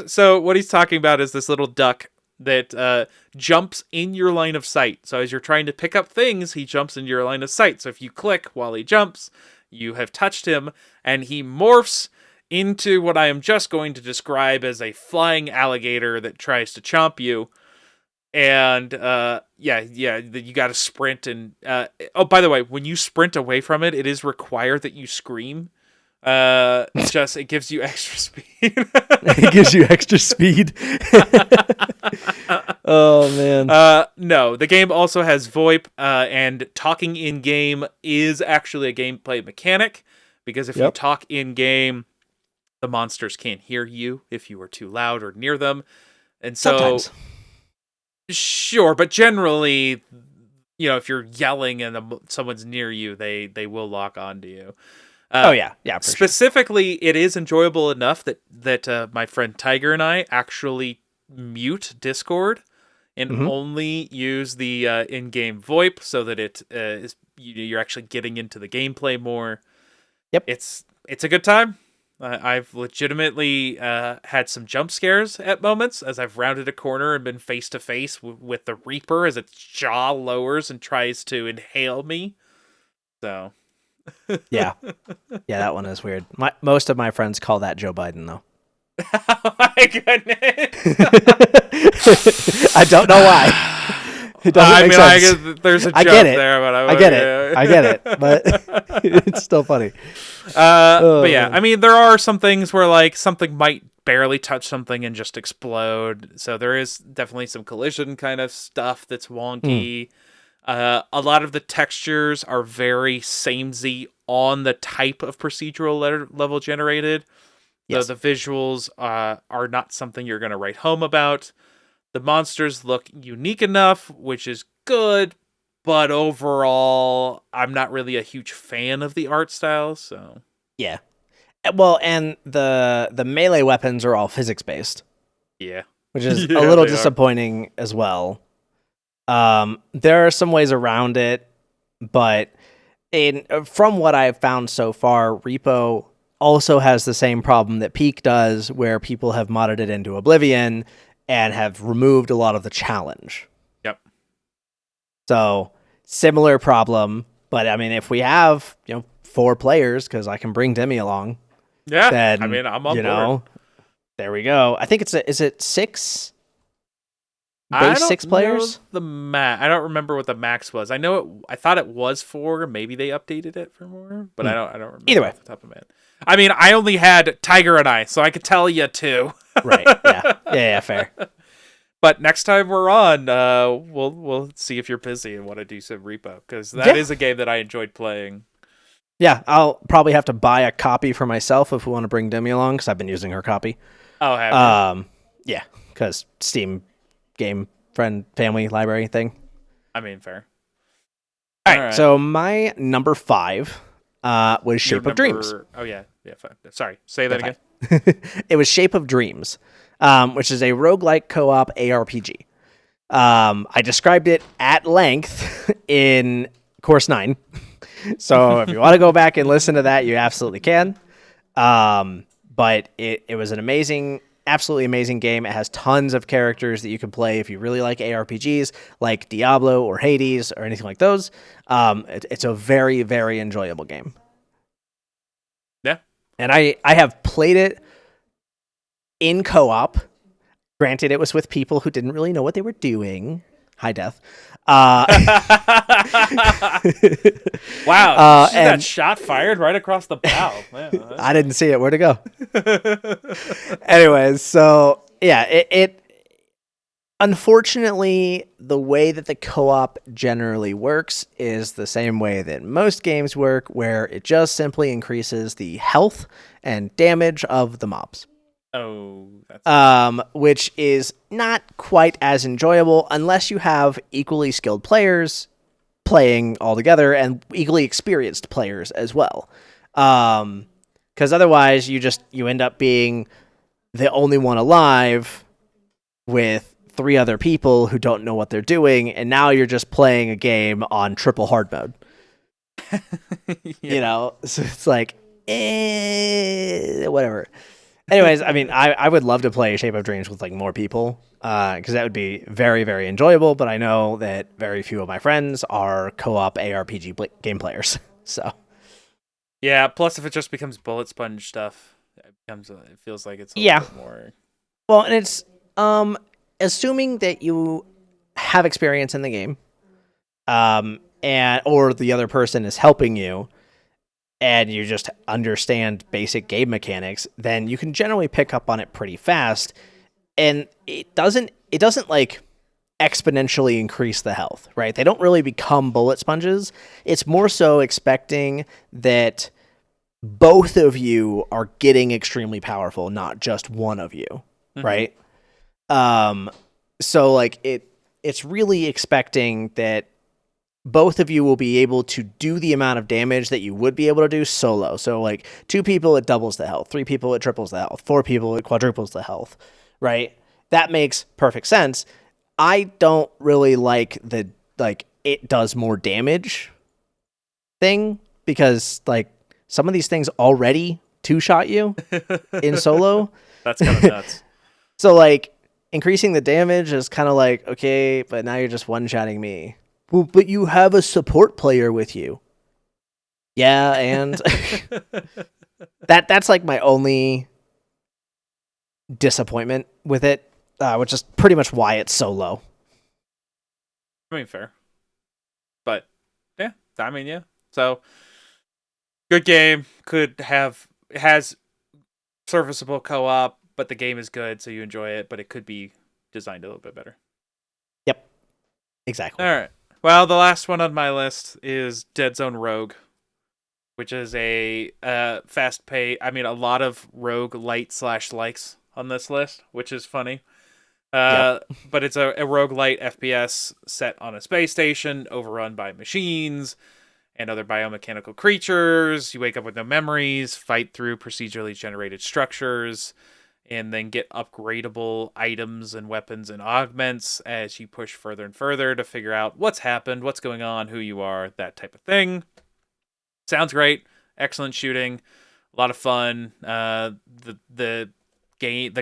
So what he's talking about is this little duck that jumps in your line of sight. So as you're trying to pick up things, he jumps into your line of sight. So if you click while he jumps, you have touched him, and he morphs into what I am just going to describe as a flying alligator that tries to chomp you. And you got to sprint. And by the way, when you sprint away from it, it is required that you scream. It gives you extra speed.
It gives you extra speed. Oh man.
No, the game also has VoIP, and talking in game is actually a gameplay mechanic, because if you talk in game, the monsters can't hear you if you are too loud or near them. And so
sometimes.
Sure, but generally, if you're yelling and someone's near you, they will lock onto you. Specifically, it is enjoyable enough that my friend Tiger and I actually mute Discord and only use the in-game VoIP so that you're actually getting into the gameplay more.
Yep,
it's a good time. I've legitimately had some jump scares at moments as I've rounded a corner and been face to face with the Reaper as its jaw lowers and tries to inhale me. So,
Yeah, that one is weird. Most of my friends call that Joe Biden, though.
oh my goodness!
I don't know why. It doesn't make sense.
There's a joke
I get it.
there, but
I get it. I get it. But it's still funny.
But yeah, I mean, there are some things where like something might barely touch something and just explode. So there is definitely some collision kind of stuff that's wonky. A lot of the textures are very samey on the type of procedural level generated.
Yes.
So the visuals are not something you're going to write home about. The monsters look unique enough, which is good, but overall, I'm not really a huge fan of the art style. So
Yeah. Well, and the melee weapons are all physics based.
Yeah.
Which is a little disappointing as well. There are some ways around it, but from what I've found so far, R.E.P.O also has the same problem that Peak does, where people have modded it into oblivion and have removed a lot of the challenge.
Yep.
So similar problem, but I mean, if we have 4 players, because I can bring Demi along.
Yeah.
Then,
I mean, I'm on board.
There we go. I think is it 6? Base 6 players?
I don't remember what the max was. I thought it was 4. Maybe they updated it for more, but I don't remember.
Either way,
off the top of my head. I mean, I only had Tiger and I, so I could tell you 2.
Right. Yeah, fair.
But next time we're on, we'll see if you're busy and want to do some R.E.P.O, because that is a game that I enjoyed playing.
Yeah, I'll probably have to buy a copy for myself if we want to bring Demi along, because I've been using her copy.
Oh, have you?
Yeah, because Steam game friend family library thing.
I mean, fair.
All right, so my number 5 was Shape of Dreams.
Oh yeah, fine. Sorry, say that again.
It was Shape of Dreams, which is a roguelike co-op ARPG. I described it at length in Course 9. So if you want to go back and listen to that, you absolutely can. But it was an absolutely amazing game. It has tons of characters that you can play if you really like ARPGs, like Diablo or Hades or anything like those. It's a very, very enjoyable game.
Yeah.
And I have played it in co-op. Granted, it was with people who didn't really know what they were doing. High death.
Wow. That shot fired right across the bow. Man,
I didn't see it. Where'd it go? Anyways, so yeah, it unfortunately, the way that the co-op generally works is the same way that most games work, where it just simply increases the health and damage of the mobs.
Oh, that's
which is not quite as enjoyable unless you have equally skilled players playing all together and equally experienced players as well. Because otherwise you end up being the only one alive with 3 other people who don't know what they're doing, and now you're just playing a game on triple hard mode. So it's like, whatever. Anyways, I mean, I would love to play Shape of Dreams with like more people, because that would be very, very enjoyable. But I know that very few of my friends are co-op ARPG game players. So
yeah. Plus, if it just becomes bullet sponge stuff, it feels like it's a little bit more.
Well, and it's assuming that you have experience in the game, or the other person is helping you, and you just understand basic game mechanics, then you can generally pick up on it pretty fast. And it doesn't like exponentially increase the health, right? They don't really become bullet sponges. It's more so expecting that both of you are getting extremely powerful, not just one of you, right? So like it's really expecting that both of you will be able to do the amount of damage that you would be able to do solo. So like 2 people, it doubles the health. 3 people, it triples the health. 4 people, it quadruples the health, right? That makes perfect sense. I don't really like the, like, it does more damage thing, because like some of these things already two-shot you in solo.
That's kind of nuts.
So, like, increasing the damage is kind of like, okay, but now you're just one-shotting me. Well, but you have a support player with you. Yeah, and that's like my only disappointment with it, which is pretty much why it's so low.
I mean, fair. But, yeah. So, good game. Has serviceable co-op, but the game is good, so you enjoy it, but it could be designed a little bit better.
Yep. Exactly.
All right. Well, the last one on my list is Dead Zone Rogue, which is a fast pay. I mean, a lot of rogue light/likes on this list, which is funny. But it's a roguelite FPS set on a space station, overrun by machines and other biomechanical creatures. You wake up with no memories, fight through procedurally generated structures, and then get upgradable items and weapons and augments as you push further and further to figure out what's happened, what's going on, who you are, that type of thing. Sounds great. Excellent shooting. A lot of fun. The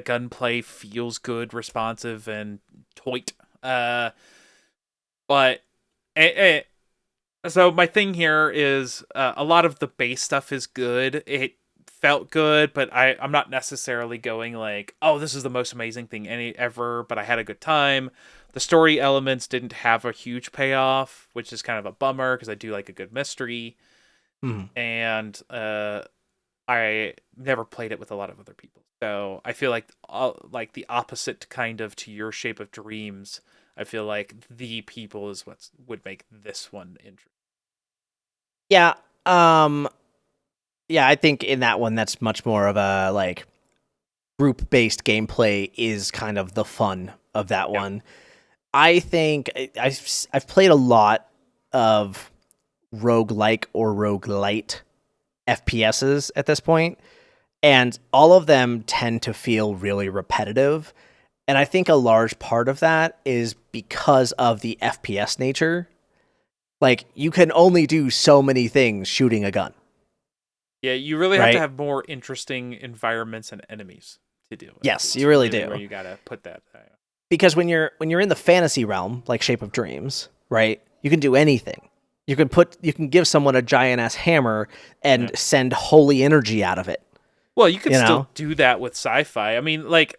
gunplay feels good, responsive, and toit. So my thing here is a lot of the base stuff is good. It felt good, but I'm not necessarily going like, oh, this is the most amazing thing ever, but I had a good time. The story elements didn't have a huge payoff, which is kind of a bummer because I do like a good mystery. And I never played it with a lot of other people. So I feel like the opposite kind of to your Shape of Dreams. I feel like the people is what would make this one interesting.
Yeah. Yeah, I think in that one, that's much more of a like group-based gameplay is kind of the fun of that one. I think I've played a lot of roguelike or roguelite FPSs at this point, and all of them tend to feel really repetitive. And I think a large part of that is because of the FPS nature. Like, you can only do so many things shooting a gun.
Yeah, you really have to have more interesting environments and enemies to deal with.
Yes, you really do.
Where you gotta put that.
Because when you're in the fantasy realm, like Shape of Dreams, right? You can do anything. You can give someone a giant ass hammer and send holy energy out of it.
Well, you can still do that with sci-fi. I mean, like,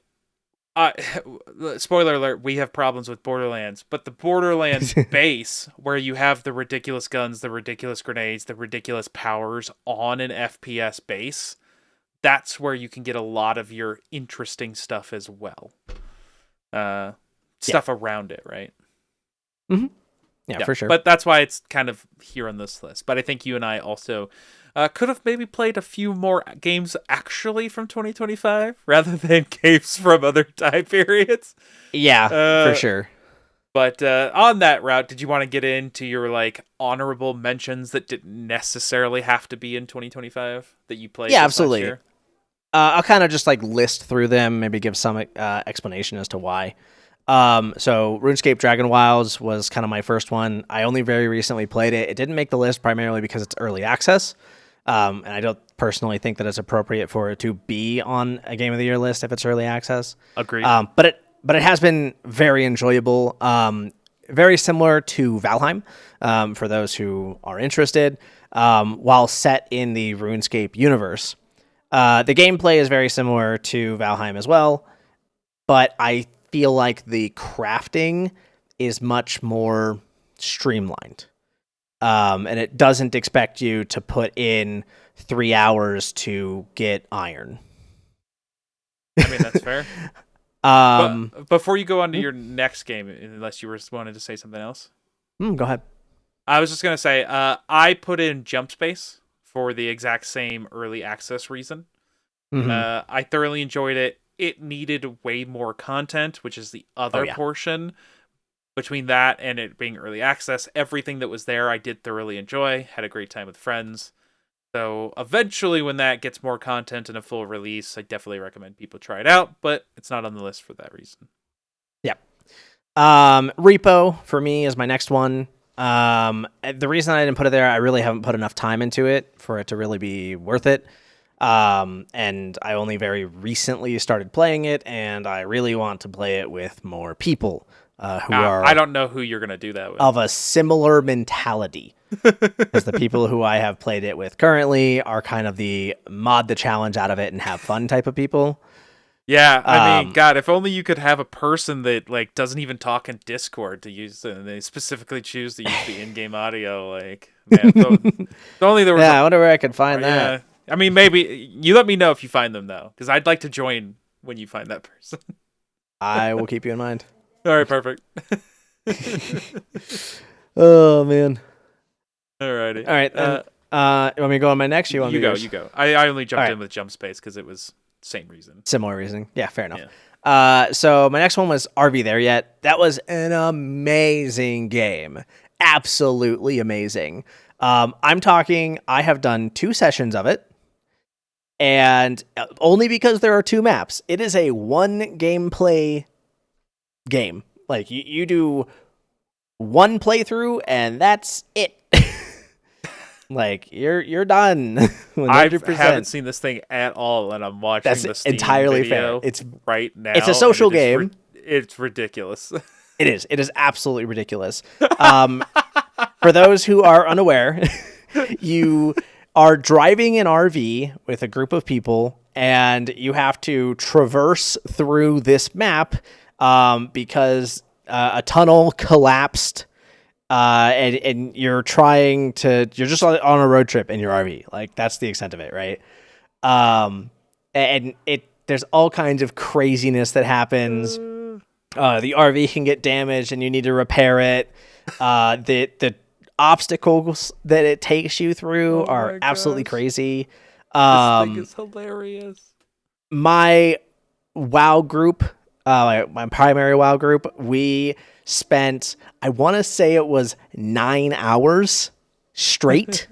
spoiler alert, we have problems with Borderlands, but the Borderlands base, where you have the ridiculous guns, the ridiculous grenades, the ridiculous powers on an FPS base, that's where you can get a lot of your interesting stuff as well. Stuff around it, right?
Mm-hmm. Yeah, for sure.
But that's why it's kind of here on this list. But I think you and I also could have maybe played a few more games actually from 2025 rather than games from other time periods.
Yeah, for sure.
But on that route, did you want to get into your like honorable mentions that didn't necessarily have to be in 2025 that you played?
Yeah, absolutely. Last year? I'll kind of just like list through them, maybe give some explanation as to why. So RuneScape Dragon Wilds was kind of my first one. I only very recently played it. It didn't make the list primarily because it's early access. And I don't personally think that it's appropriate for it to be on a Game of the Year list if it's early access.
Agreed.
But it has been very enjoyable. Very similar to Valheim, for those who are interested, while set in the RuneScape universe. The gameplay is very similar to Valheim as well, but I feel like the crafting is much more streamlined. And it doesn't expect you to put in 3 hours to get iron.
I mean, that's fair. But before you go on to your next game, unless you were wanted to say something else.
Go ahead.
I was just going to say, I put in Jump Space for the exact same early access reason.
Mm-hmm.
I thoroughly enjoyed it. It needed way more content, which is the other portion. Between that and it being early access, everything that was there I did thoroughly enjoy. Had a great time with friends. So eventually when that gets more content and a full release, I definitely recommend people try it out, but it's not on the list for that reason.
Yeah. R.E.P.O. for me is my next one. The reason I didn't put it there, I really haven't put enough time into it for it to really be worth it. And I only very recently started playing it, and I really want to play it with more people who are
I don't know who you're gonna do that with.
of a similar mentality. Because the people who I have played it with currently are kind of the mod the challenge out of it and have fun type of people.
Yeah, I mean, God, if only you could have a person that like doesn't even talk in Discord to use and they specifically choose to use the in-game audio. Like, man, if only there was.
Yeah, I wonder where I could find that.
I mean, maybe you let me know if you find them though, because I'd like to join when you find that person.
I will keep you in mind.
All right, perfect.
Oh man.
Alrighty.
All right. You want me to go on my next? You want me to
You go. I only jumped in with jump space because it was same reason.
Similar reason. Yeah, fair enough. Yeah. So my next one was R.E.P. There Yet. That was an amazing game. Absolutely amazing. I'm talking, I have done 2 sessions of it. And only because there are 2 maps. It is a 1 gameplay game. Like you do 1 playthrough and that's it. Like you're done. 100%.
I haven't seen this thing at all, and I'm watching the Steam
entirely
video
fair. It's
right now.
It's a social game.
It's ridiculous.
It is. It is absolutely ridiculous. For those who are unaware, you are driving an RV with a group of people, and you have to traverse through this map because a tunnel collapsed. And you're just on a road trip in your RV. Like that's the extent of it. Right. And there's all kinds of craziness that happens. The RV can get damaged and you need to repair it. The obstacles that it takes you through are absolutely crazy.
This thing is hilarious.
My WoW group, my primary WoW group, we spent, I want to say it was 9 hours straight.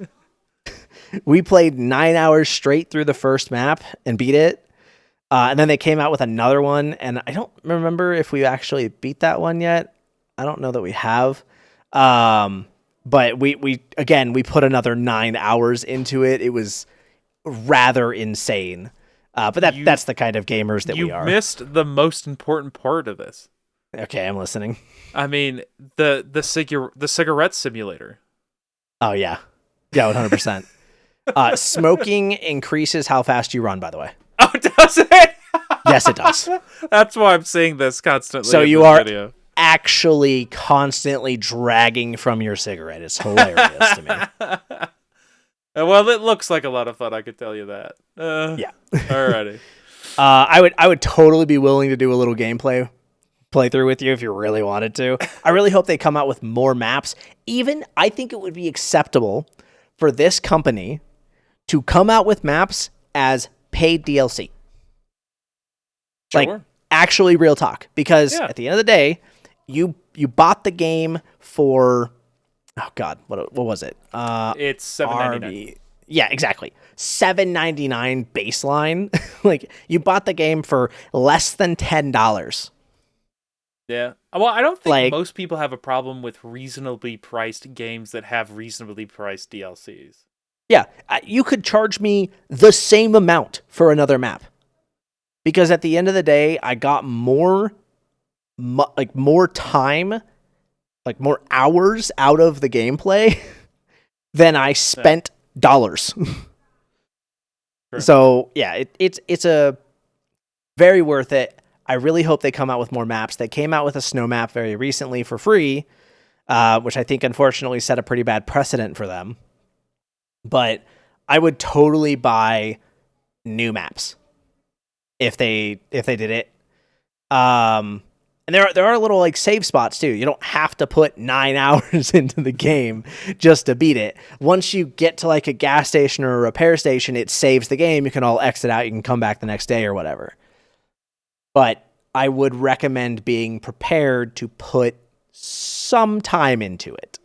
We played 9 hours straight through the first map and beat it. And then they came out with another one, and I don't remember if we actually beat that one yet. I don't know that we have. But we put another 9 hours into it. It was rather insane. But that's the kind of gamers that we are.
You missed the most important part of this.
Okay, I'm listening.
I mean, the cigarette simulator.
Oh yeah, 100%. Smoking increases how fast you run. By the way.
Oh, does it?
Yes, it does.
That's why I'm saying this constantly.
So you are actually constantly dragging from your cigarette. It's hilarious to me.
Well, it looks like a lot of fun. I could tell you that.
Yeah.
Alrighty.
I would totally be willing to do a little gameplay playthrough with you if you really wanted to. I really hope they come out with more maps. Even I think it would be acceptable for this company to come out with maps as paid DLC.
Sure.
Like actually real talk. Because at the end of the day, you bought the game for what was it?
It's $7.99.
Yeah, exactly. $7.99 baseline. Like you bought the game for less than $10.
Yeah. Well, I don't think most people have a problem with reasonably priced games that have reasonably priced DLCs.
Yeah, you could charge me the same amount for another map. Because at the end of the day, I got more time, like more hours out of the gameplay than I spent dollars. Sure. So, yeah, it's a very worth it. I really hope they come out with more maps. They came out with a snow map very recently for free, which I think unfortunately set a pretty bad precedent for them. But I would totally buy new maps if they did it. And there are little like save spots too. You don't have to put 9 hours into the game just to beat it. Once you get to like a gas station or a repair station, it saves the game. You can all exit out. You can come back the next day or whatever. But I would recommend being prepared to put some time into it.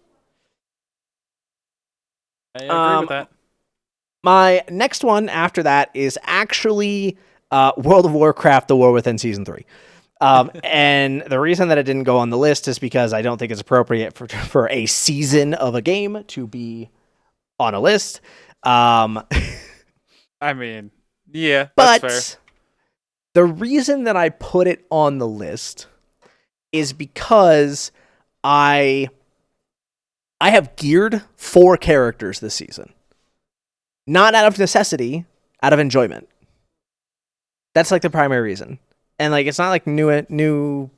I agree with that.
My next one after that is actually World of Warcraft: The War Within Season 3. And the reason that it didn't go on the list is because I don't think it's appropriate for a season of a game to be on a list.
I mean, Yeah,
But
that's fair.
the reason that I put it on the list is because I have geared 4 characters this season. Not out of necessity, out of enjoyment. That's like the primary reason. And like it's not like new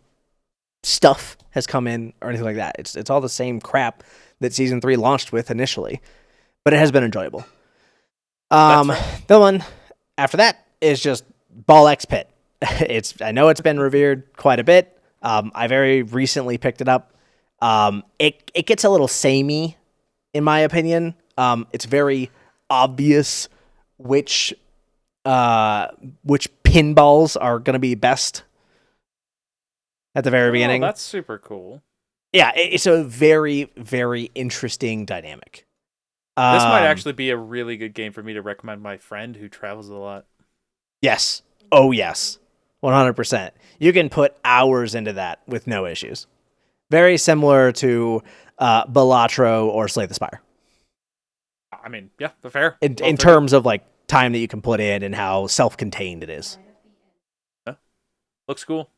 stuff has come in or anything like that. It's all the same crap that season 3 launched with initially, but it has been enjoyable.
That's fair.
The one after that is just Ball X Pit. I know it's been revered quite a bit. I very recently picked it up. It gets a little samey, in my opinion. It's very obvious which pinballs are going to be best at the very beginning.
That's super cool.
Yeah, it's a very, very interesting dynamic.
This might actually be a really good game for me to recommend my friend who travels a lot.
Yes. Oh, yes. 100%. You can put hours into that with no issues. Very similar to Balatro or Slay the Spire.
I mean, yeah, fair.
In terms of like time that you can put in and how self-contained it is.
Yeah. Looks cool.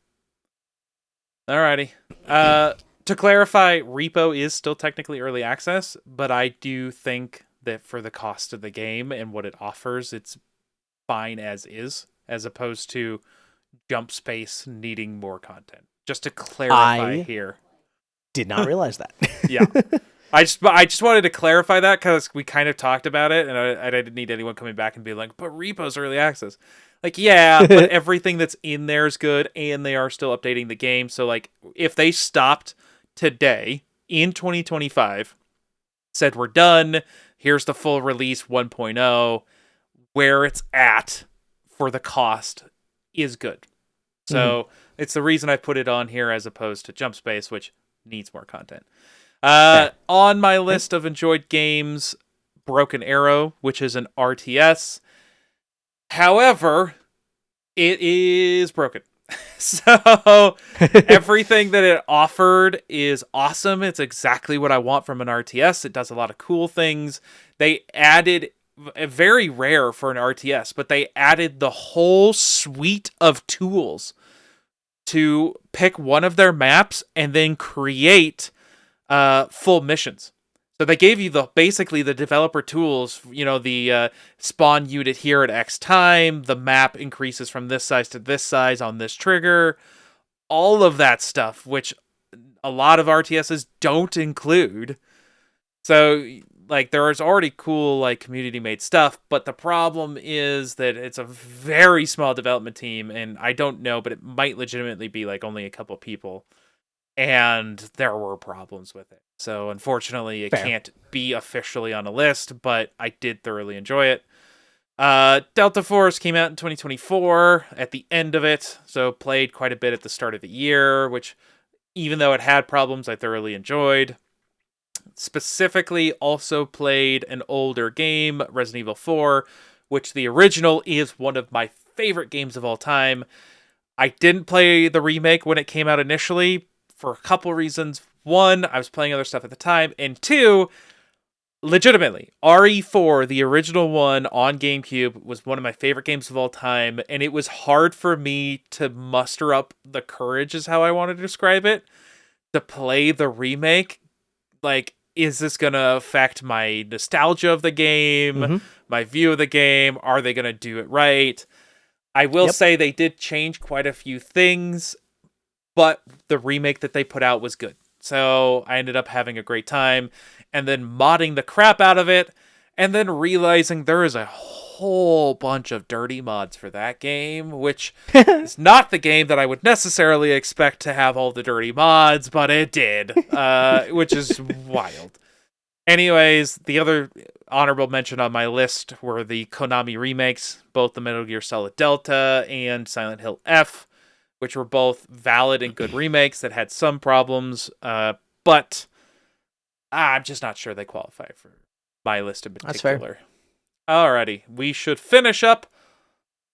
Alrighty. To clarify, R.E.P.O is still technically early access, but I do think that for the cost of the game and what it offers, it's fine as is, as opposed to Jump Space needing more content. Just to clarify here.
Did not realize that.
Yeah. I just wanted to clarify that because we kind of talked about it, and I didn't need anyone coming back and be like, but R.E.P.O's early access. Like, yeah, but everything that's in there is good, and they are still updating the game. So, like, if they stopped today in 2025, said we're done, here's the full release 1.0, where it's at for the cost is good. So it's the reason I put it on here as opposed to Jump Space, which needs more content. On my list of enjoyed games, Broken Arrow, which is an RTS. However, it is broken. So everything that it offered is awesome. It's exactly what I want from an RTS. It does a lot of cool things. They added, very rare for an RTS, but they added the whole suite of tools to pick one of their maps and then create full missions. So they gave you basically the developer tools, the spawn unit here at X time, the map increases from this size to this size on this trigger, all of that stuff, which a lot of RTSs don't include. So, like, there's already cool, like, community-made stuff, but the problem is that it's a very small development team, and I don't know, but it might legitimately be, like, only a couple people. And there were problems with it. So unfortunately, it can't be officially on a list, but I did thoroughly enjoy it. Delta Force came out in 2024 at the end of it, so played quite a bit at the start of the year, which even though it had problems, I thoroughly enjoyed. Specifically, also played an older game, Resident Evil 4, which the original is one of my favorite games of all time. I didn't play the remake when it came out initially, for a couple reasons. One, I was playing other stuff at the time, and two, legitimately, RE4, the original one on GameCube, was one of my favorite games of all time, and it was hard for me to muster up the courage, is how I want to describe it, to play the remake. Like, is this going to affect my nostalgia of the game, my view of the game? Are they going to do it right? I will say they did change quite a few things, but the remake that they put out was good. So I ended up having a great time, and then modding the crap out of it, and then realizing there is a whole bunch of dirty mods for that game, which is not the game that I would necessarily expect to have all the dirty mods, but it did, which is wild. Anyways, the other honorable mention on my list were the Konami remakes, both the Metal Gear Solid Delta and Silent Hill F, which were both valid and good remakes that had some problems, but I'm just not sure they qualify for my list in particular.
That's fair.
Alrighty, we should finish up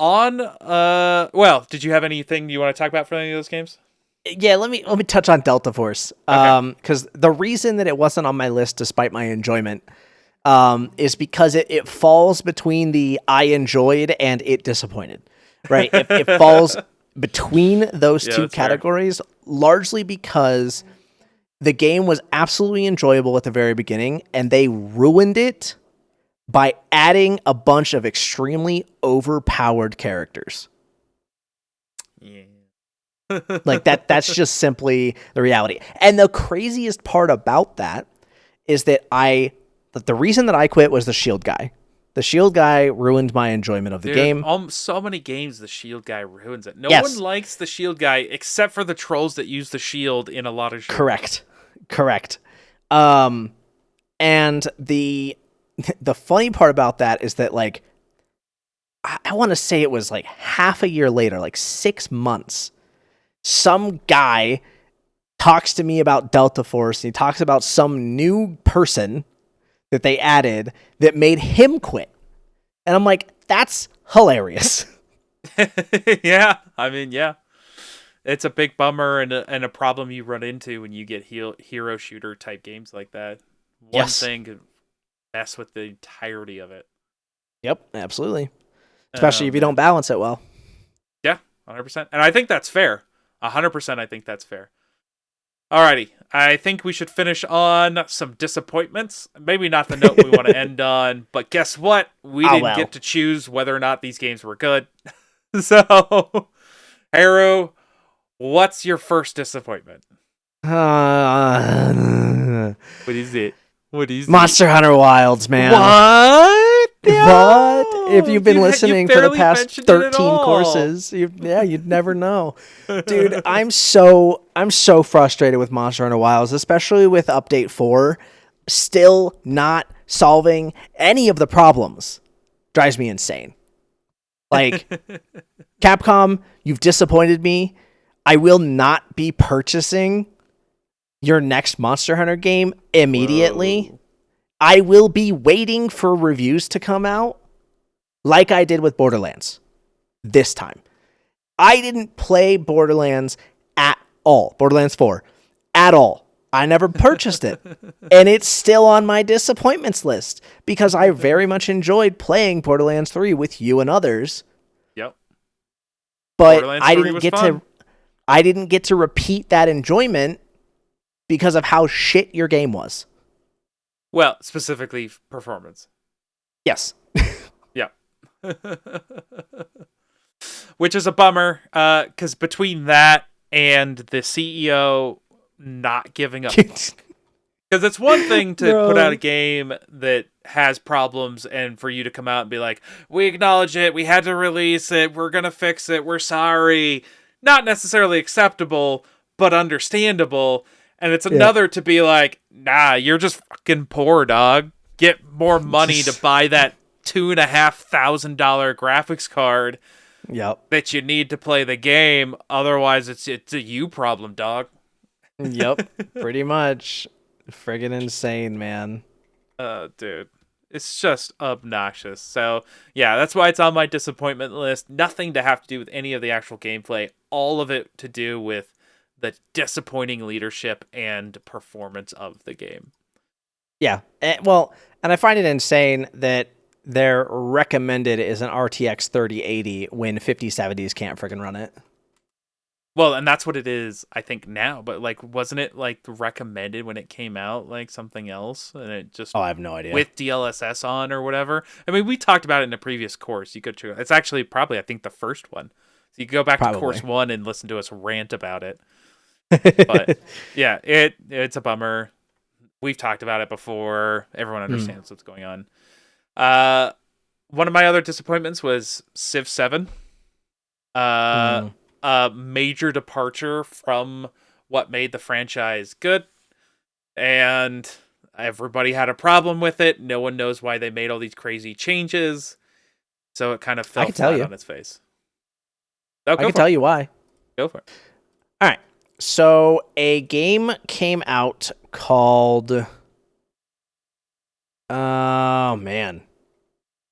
on, well, did you have anything you want to talk about for any of those games?
Yeah, let me touch on Delta Force, because the reason that it wasn't on my list, despite my enjoyment, is because it falls between the I enjoyed and it disappointed, right? It falls between those two categories, largely because the game was absolutely enjoyable at the very beginning, and they ruined it by adding a bunch of extremely overpowered characters.
Yeah.
Like that's just simply the reality. And the craziest part about that is that the reason that I quit was the shield guy. The shield guy ruined my enjoyment of the game.
So many games, the shield guy ruins it. No one likes the shield guy except for the trolls that use the shield in a lot of shooters.
Correct. And the funny part about that is that, like, I want to say it was like half a year later, like 6 months, some guy talks to me about Delta Force, and he talks about some new person that they added that made him quit. And I'm like, that's hilarious.
Yeah, I mean, yeah. It's a big bummer and a problem you run into when you get hero shooter type games like that. One thing could mess with the entirety of it.
Yep, absolutely. Especially if you don't balance it well.
Yeah, 100%. And I think that's fair. 100% I think that's fair. Alrighty, I think we should finish on some disappointments. Maybe not the note we want to end on, but guess what? We didn't get to choose whether or not these games were good. So, Heru, what's your first disappointment? What is it?
Monster Hunter Wilds, man.
What?
No. What? If you've been listening for the past 13 courses, you'd never know. Dude, I'm so frustrated with Monster Hunter Wilds, especially with Update 4, still not solving any of the problems. Drives me insane. Like, Capcom, you've disappointed me. I will not be purchasing your next Monster Hunter game immediately. Whoa. I will be waiting for reviews to come out like I did with Borderlands this time. I didn't play Borderlands at all. Borderlands 4 at all. I never purchased it. And it's still on my disappointments list because I very much enjoyed playing Borderlands 3 with you and others.
Yep.
But I didn't get to repeat that enjoyment because of how shit your game was.
Well, specifically performance.
Yes.
Yeah. Which is a bummer, because between that and the CEO not giving up. Because it's one thing to put out a game that has problems and for you to come out and be like, we acknowledge it, we had to release it, we're going to fix it, we're sorry. Not necessarily acceptable, but understandable. And it's another to be like, nah, you're just fucking poor, dog. Get more money to buy that $2,500 graphics card that you need to play the game. Otherwise, it's a you problem, dog.
Yep, pretty much. Friggin' insane, man.
Dude. It's just obnoxious. So, yeah, that's why it's on my disappointment list. Nothing to have to do with any of the actual gameplay. All of it to do with the disappointing leadership and performance of the game.
Yeah. And I find it insane that their recommended is an RTX 3080 when 5070s can't freaking run it.
Well, and that's what it is, I think, now. But, like, wasn't it, like, recommended when it came out, like, something else? And it just...
Oh, I have no idea.
With DLSS on or whatever? I mean, we talked about it in a previous course. You could... It's actually probably, I think, the first one. So you can go back to course 1 and listen to us rant about it. But, yeah, it's a bummer. We've talked about it before. Everyone understands what's going on. One of my other disappointments was Civ 7. A major departure from what made the franchise good, and everybody had a problem with it. No one knows why they made all these crazy changes, so it kind of fell flat on its face.
I can tell you why.
Go for it.
All right. So a game came out called... Oh, man.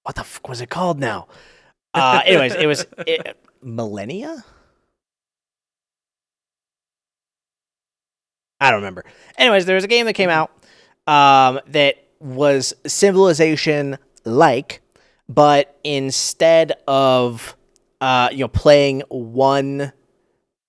What the fuck was it called now? Anyways, it was Millennia? I don't remember. Anyways, there was a game that came out that was Civilization like, but instead of playing one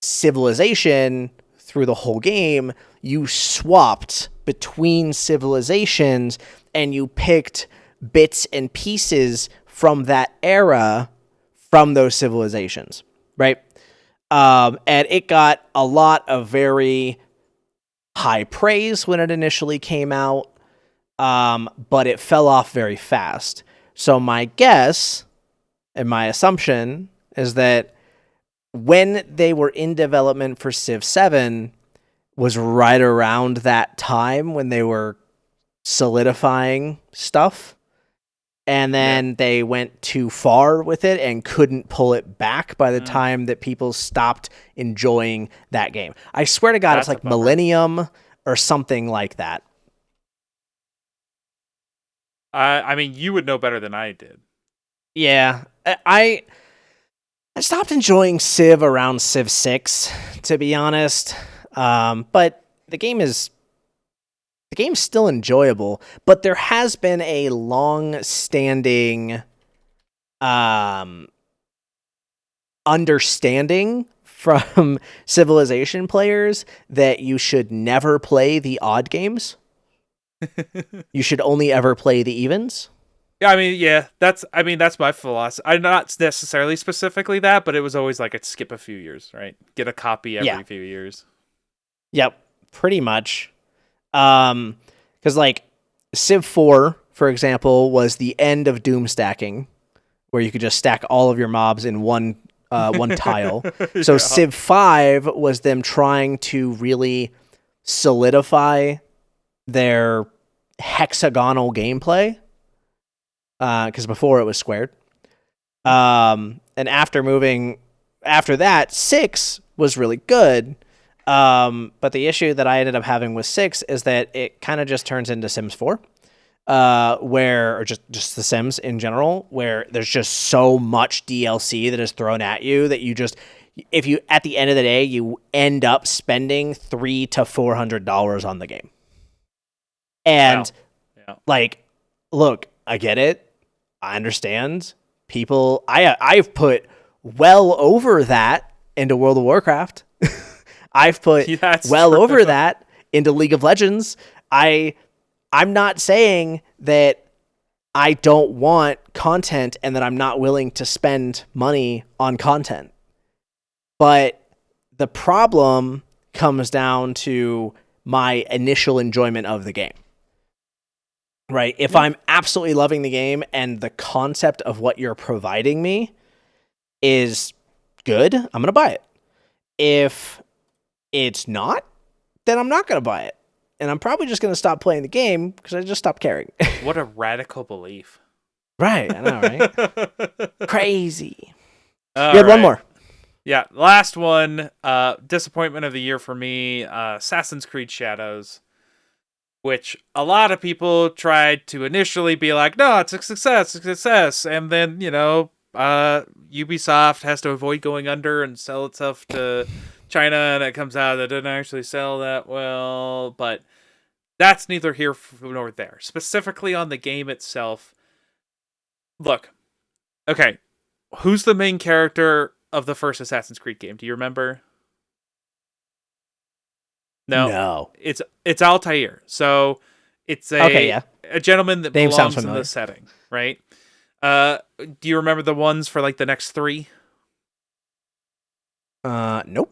civilization through the whole game, you swapped between civilizations and you picked bits and pieces from that era from those civilizations, right? And it got a lot of very high praise when it initially came out, but it fell off very fast. So my guess and my assumption is that when they were in development for Civ 7 was right around that time when they were solidifying stuff. And then they went too far with it and couldn't pull it back by the time that people stopped enjoying that game. I swear to God, it's like Millennium or something like that.
I mean, you would know better than I did.
Yeah. I stopped enjoying Civ around Civ 6, to be honest. But the game's still enjoyable, but there has been a long-standing understanding from Civilization players that you should never play the odd games. You should only ever play the evens.
Yeah, that's my philosophy. I'm not necessarily specifically that, but it was always like I'd skip a few years, right? Get a copy every few years.
Yep, pretty much. Because like Civ 4, for example, was the end of Doom stacking, where you could just stack all of your mobs in one tile. So Civ 5 was them trying to really solidify their hexagonal gameplay, because before it was squared. And after that, 6 was really good. But the issue that I ended up having with 6 is that it kind of just turns into Sims 4, or just the Sims in general, where there's just so much DLC that is thrown at you that if you, at the end of the day, you end up spending $300 to $400 on the game. And like, look, I get it. I understand people. I've put well over that into World of Warcraft. I've put over that into League of Legends. I'm not saying that I don't want content and that I'm not willing to spend money on content. But the problem comes down to my initial enjoyment of the game. Right? If I'm absolutely loving the game and the concept of what you're providing me is good, I'm going to buy it. If it's not, then I'm not going to buy it. And I'm probably just going to stop playing the game because I just stopped caring.
What a radical belief.
Right, I know, right? Crazy.
You
had one more.
Yeah, last one. Disappointment of the year for me, Assassin's Creed Shadows, which a lot of people tried to initially be like, no, it's a success. And then, Ubisoft has to avoid going under and sell itself to China, and it comes out that it didn't actually sell that well. But that's neither here nor there. Specifically on the game itself, look, okay, who's the main character of the first Assassin's Creed game? Do you remember? No. It's Altair. So it's a gentleman that belongs in the setting, right? Do you remember the ones for like the next 3?
Nope.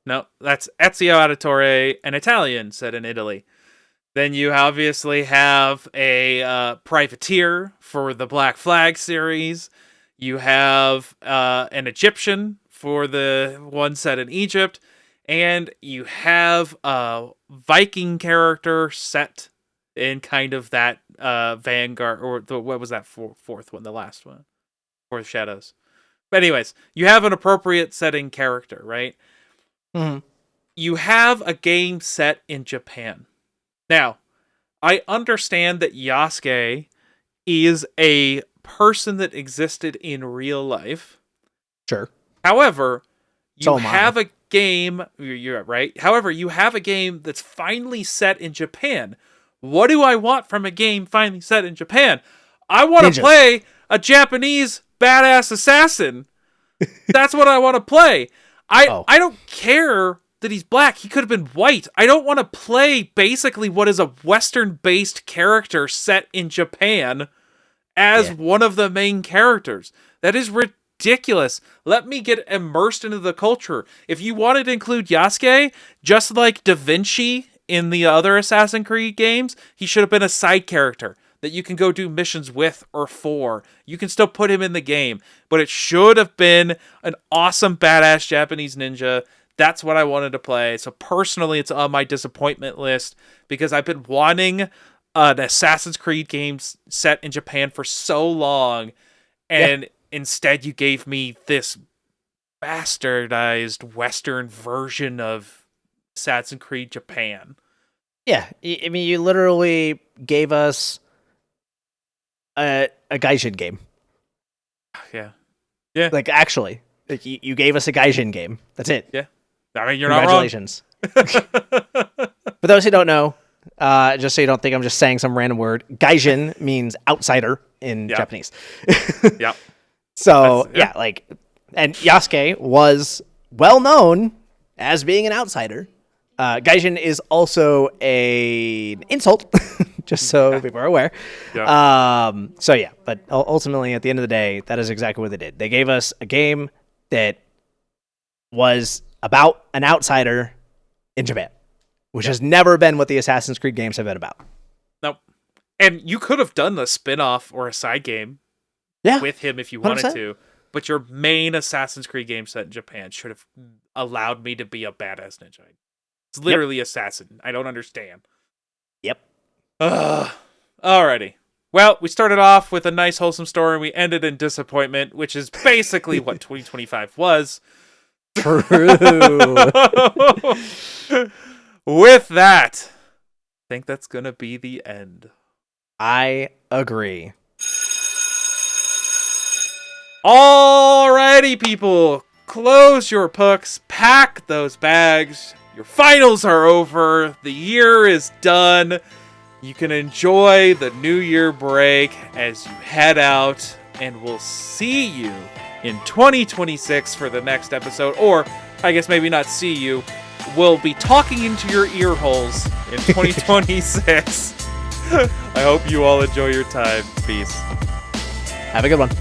No, that's Ezio Auditore, an Italian set in Italy. Then you obviously have a privateer for the Black Flag series. You have an Egyptian for the one set in Egypt. And you have a Viking character set in kind of that Vanguard, or what was that fourth one, the last one? Fourth Shadows. But anyways, you have an appropriate setting character, right?
Mm-hmm.
You have a game set in Japan. Now, I understand that Yasuke is a person that existed in real life.
Sure.
However, you have a game, you're right. However, you have a game that's finally set in Japan, What do I want from a game finally set in Japan? I want to
Ninjas.
play a Japanese badass assassin. That's what I want to play. I don't care that he's black. He could have been white. I don't want to play basically what is a Western-based character set in Japan as one of the main characters. That is ridiculous. Let me get immersed into the culture. If you wanted to include Yasuke, just like Da Vinci in the other Assassin's Creed games, he should have been a side character that you can go do missions with or for. You can still put him in the game, but it should have been an awesome badass Japanese ninja. That's what I wanted to play. So personally, it's on my disappointment list because I've been wanting an Assassin's Creed game set in Japan for so long, and instead you gave me this bastardized Western version of Assassin's Creed Japan.
Yeah, I mean, you literally gave us a Gaijin game.
Yeah.
Like, actually, like you gave us a Gaijin game. That's it.
Yeah. I mean, you're not wrong.
Congratulations. For those who don't know, just so you don't think I'm just saying some random word, Gaijin means outsider in Japanese.
Yep.
So, and Yasuke was well known as being an outsider. Gaijin is also an insult, just so people are aware. Yep. But ultimately, at the end of the day, that is exactly what they did. They gave us a game that was about an outsider in Japan, which has never been what the Assassin's Creed games have been about.
Nope. And you could have done the spin-off or a side game with him if you wanted
100%.
to, but your main Assassin's Creed game set in Japan should have allowed me to be a badass ninja. It's literally assassin. I don't understand.
Yep.
Alrighty. Well, we started off with a nice wholesome story and we ended in disappointment, which is basically what 2025 was.
True.
With that, I think that's going to be the end.
I agree.
Alrighty, people. Close your books. Pack those bags. Your finals are over. The year is done. You can enjoy the New Year break as you head out. And we'll see you in 2026 for the next episode. Or, I guess maybe not see you. We'll be talking into your ear holes in 2026. I hope you all enjoy your time. Peace.
Have a good one.